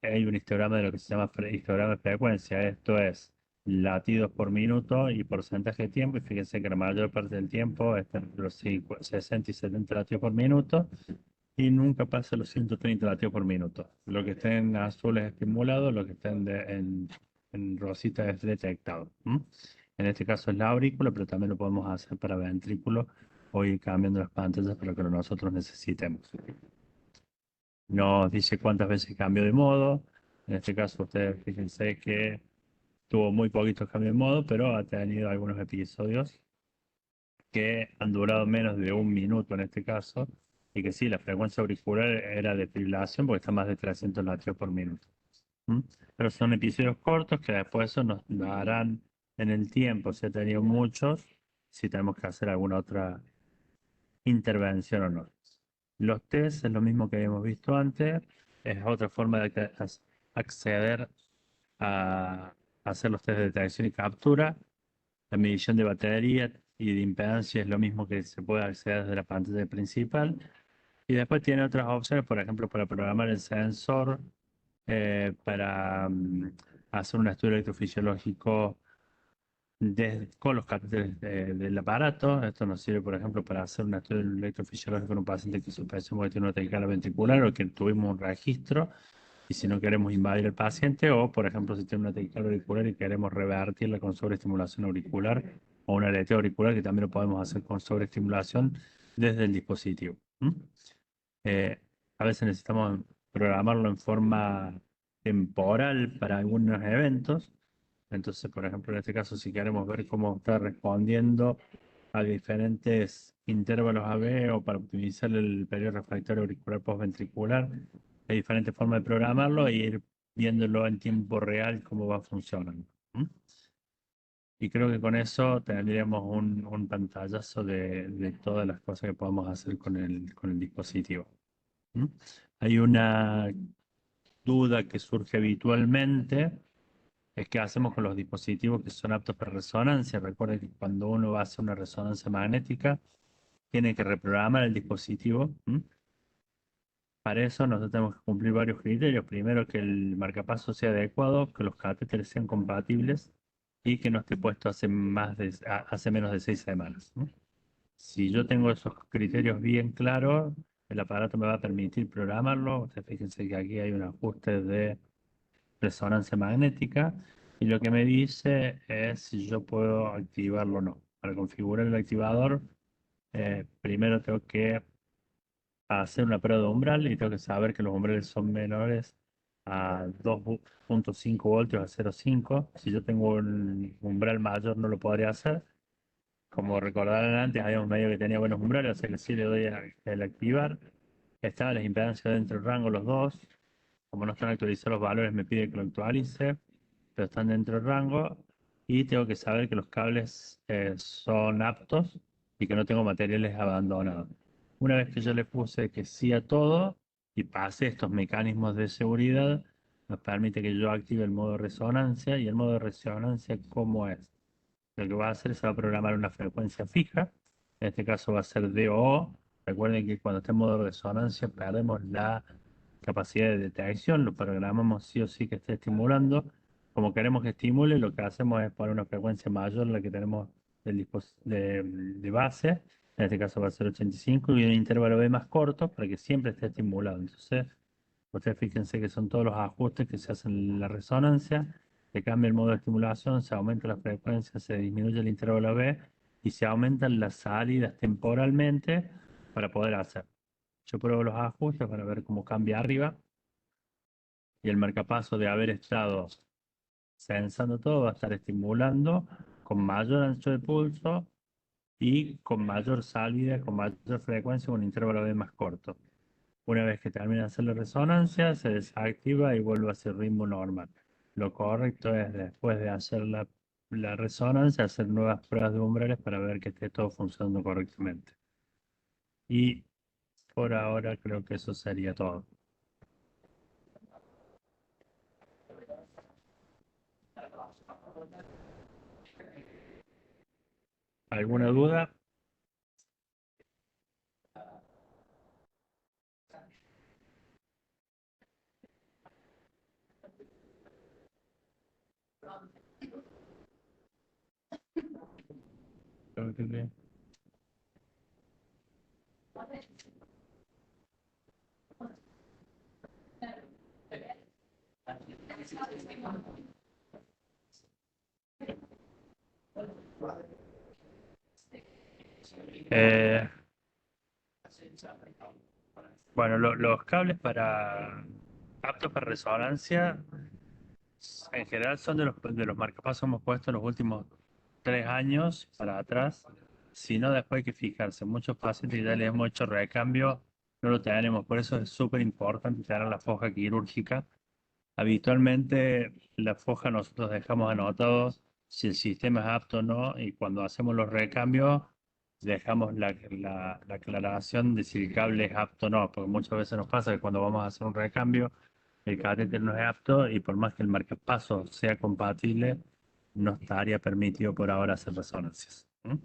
hay un histograma de lo que se llama histograma de frecuencia, esto es latidos por minuto y porcentaje de tiempo, y fíjense que la mayor parte del tiempo está entre los 60 y 70 latidos por minuto, y nunca pasa los 130 latidos por minuto. Lo que esté en azul es estimulado, lo que esté en rosita es detectado. En este caso es la aurícula, pero también lo podemos hacer para ventrículo o ir cambiando las pantallas para lo que nosotros necesitemos. Nos dice cuántas veces cambió de modo. En este caso ustedes fíjense que tuvo muy poquitos cambios de modo, pero ha tenido algunos episodios que han durado menos de un minuto en este caso, y que sí, la frecuencia auricular era de fibrilación porque está más de 300 latidos por minuto. Pero son episodios cortos que después eso nos darán en el tiempo, si ha tenido muchos, si tenemos que hacer alguna otra intervención o no. Los test es lo mismo que habíamos visto antes, es otra forma de acceder a hacer los test de detección y captura. La medición de batería y de impedancia es lo mismo que se puede acceder desde la pantalla principal. Y después tiene otras opciones, por ejemplo, para programar el sensor, para hacer un estudio electrofisiológico con los catéteres del aparato. Esto nos sirve, por ejemplo, para hacer un estudio electrofisiológico en un paciente que pensemos que tiene una taquicardia ventricular o que tuvimos un registro. Y si no queremos invadir el paciente, o por ejemplo, si tiene una taquicardia auricular y queremos revertirla con sobreestimulación auricular o una aleteo auricular, que también lo podemos hacer con sobreestimulación desde el dispositivo. Eh, a veces necesitamos programarlo en forma temporal para algunos eventos. Entonces, por ejemplo, en este caso, si queremos ver cómo está respondiendo a diferentes intervalos AB o para optimizar el periodo refractario auricular postventricular, hay diferentes formas de programarlo e ir viéndolo en tiempo real cómo va funcionando. Y creo que con eso tendríamos un pantallazo de todas las cosas que podemos hacer con el dispositivo. Hay una duda que surge habitualmente, es qué hacemos con los dispositivos que son aptos para resonancia. Recuerden que cuando uno va a hacer una resonancia magnética, tiene que reprogramar el dispositivo. Para eso nosotros tenemos que cumplir varios criterios. Primero, que el marcapaso sea adecuado, que los catéteres sean compatibles y que no esté puesto hace menos de 6 semanas. Si yo tengo esos criterios bien claros, el aparato me va a permitir programarlo. Ustedes fíjense que aquí hay un ajuste de resonancia magnética y lo que me dice es si yo puedo activarlo o no. Para configurar el activador, primero tengo que hacer una prueba de umbral y tengo que saber que los umbrales son menores a 2.5 voltios a 0.5. Si yo tengo un umbral mayor no lo podría hacer. Como recordarán antes, había un medio que tenía buenos umbrales, o sea que sí le doy el activar. Estaban las impedancias dentro del rango los dos. Como no están actualizados los valores, me pide que lo actualice, pero están dentro del rango. Y tengo que saber que los cables son aptos y que no tengo materiales abandonados. Una vez que yo le puse que sí a todo y pase estos mecanismos de seguridad, nos permite que yo active el modo de resonancia. ¿Y el modo de resonancia cómo es? Lo que va a hacer es va a programar una frecuencia fija. En este caso va a ser DO. Recuerden que cuando está en modo de resonancia perdemos la capacidad de detección. Lo programamos sí o sí que esté estimulando. Como queremos que estimule, lo que hacemos es poner una frecuencia mayor a la que tenemos de base. En este caso va a ser 85 y un intervalo B más corto para que siempre esté estimulado. Entonces, ustedes fíjense que son todos los ajustes que se hacen en la resonancia. Se cambia el modo de estimulación, se aumenta la frecuencia, se disminuye el intervalo B y se aumentan las salidas temporalmente para poder hacer. Yo pruebo los ajustes para ver cómo cambia arriba y el marcapaso de haber estado sensando todo va a estar estimulando con mayor ancho de pulso y con mayor salida, con mayor frecuencia, con un intervalo B más corto. Una vez que termina de hacer la resonancia, se desactiva y vuelve a su ritmo normal. Lo correcto es después de hacer la resonancia, hacer nuevas pruebas de umbrales para ver que esté todo funcionando correctamente. Y por ahora creo que eso sería todo. ¿Alguna duda? Creo que bien. Eh, bueno, los cables aptos para resonancia en general son de los marcapasos que hemos puesto en los últimos 3 años para atrás. Si no, después hay que fijarse. Muchos pacientes ya les hemos hecho recambio, no lo tenemos. Por eso es súper importante tener la foja quirúrgica. Habitualmente la foja nosotros dejamos anotados si el sistema es apto o no, y cuando hacemos los recambios dejamos la aclaración de si el cable es apto o no, porque muchas veces nos pasa que cuando vamos a hacer un recambio el catéter no es apto y por más que el marcapaso sea compatible, no estaría permitido por ahora hacer resonancias. ¿Mm?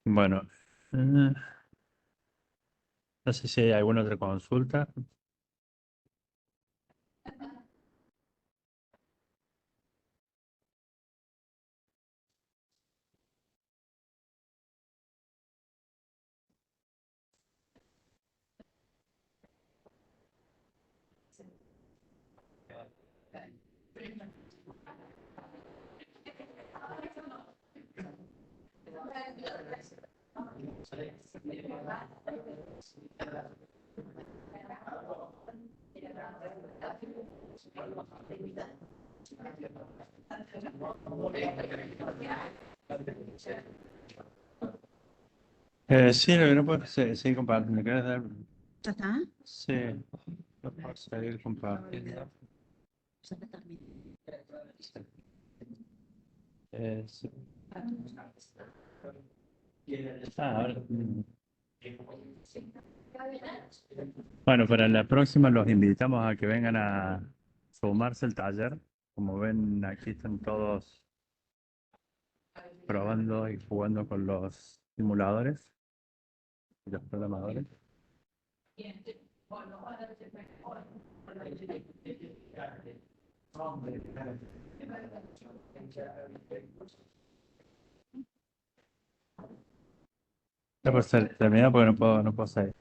Bueno, no sé si hay alguna otra consulta. Sí, lo que no puedo seguir compartiendo. ¿Me quieres dar? ¿Ya está? Sí, no puedo seguir compartiendo. Sí. Ahora. Bueno, para la próxima los invitamos a que vengan a sumarse al taller. Como ven, aquí están todos probando y jugando con los simuladores y los programadores. Ya por ser terminado porque no puedo seguir.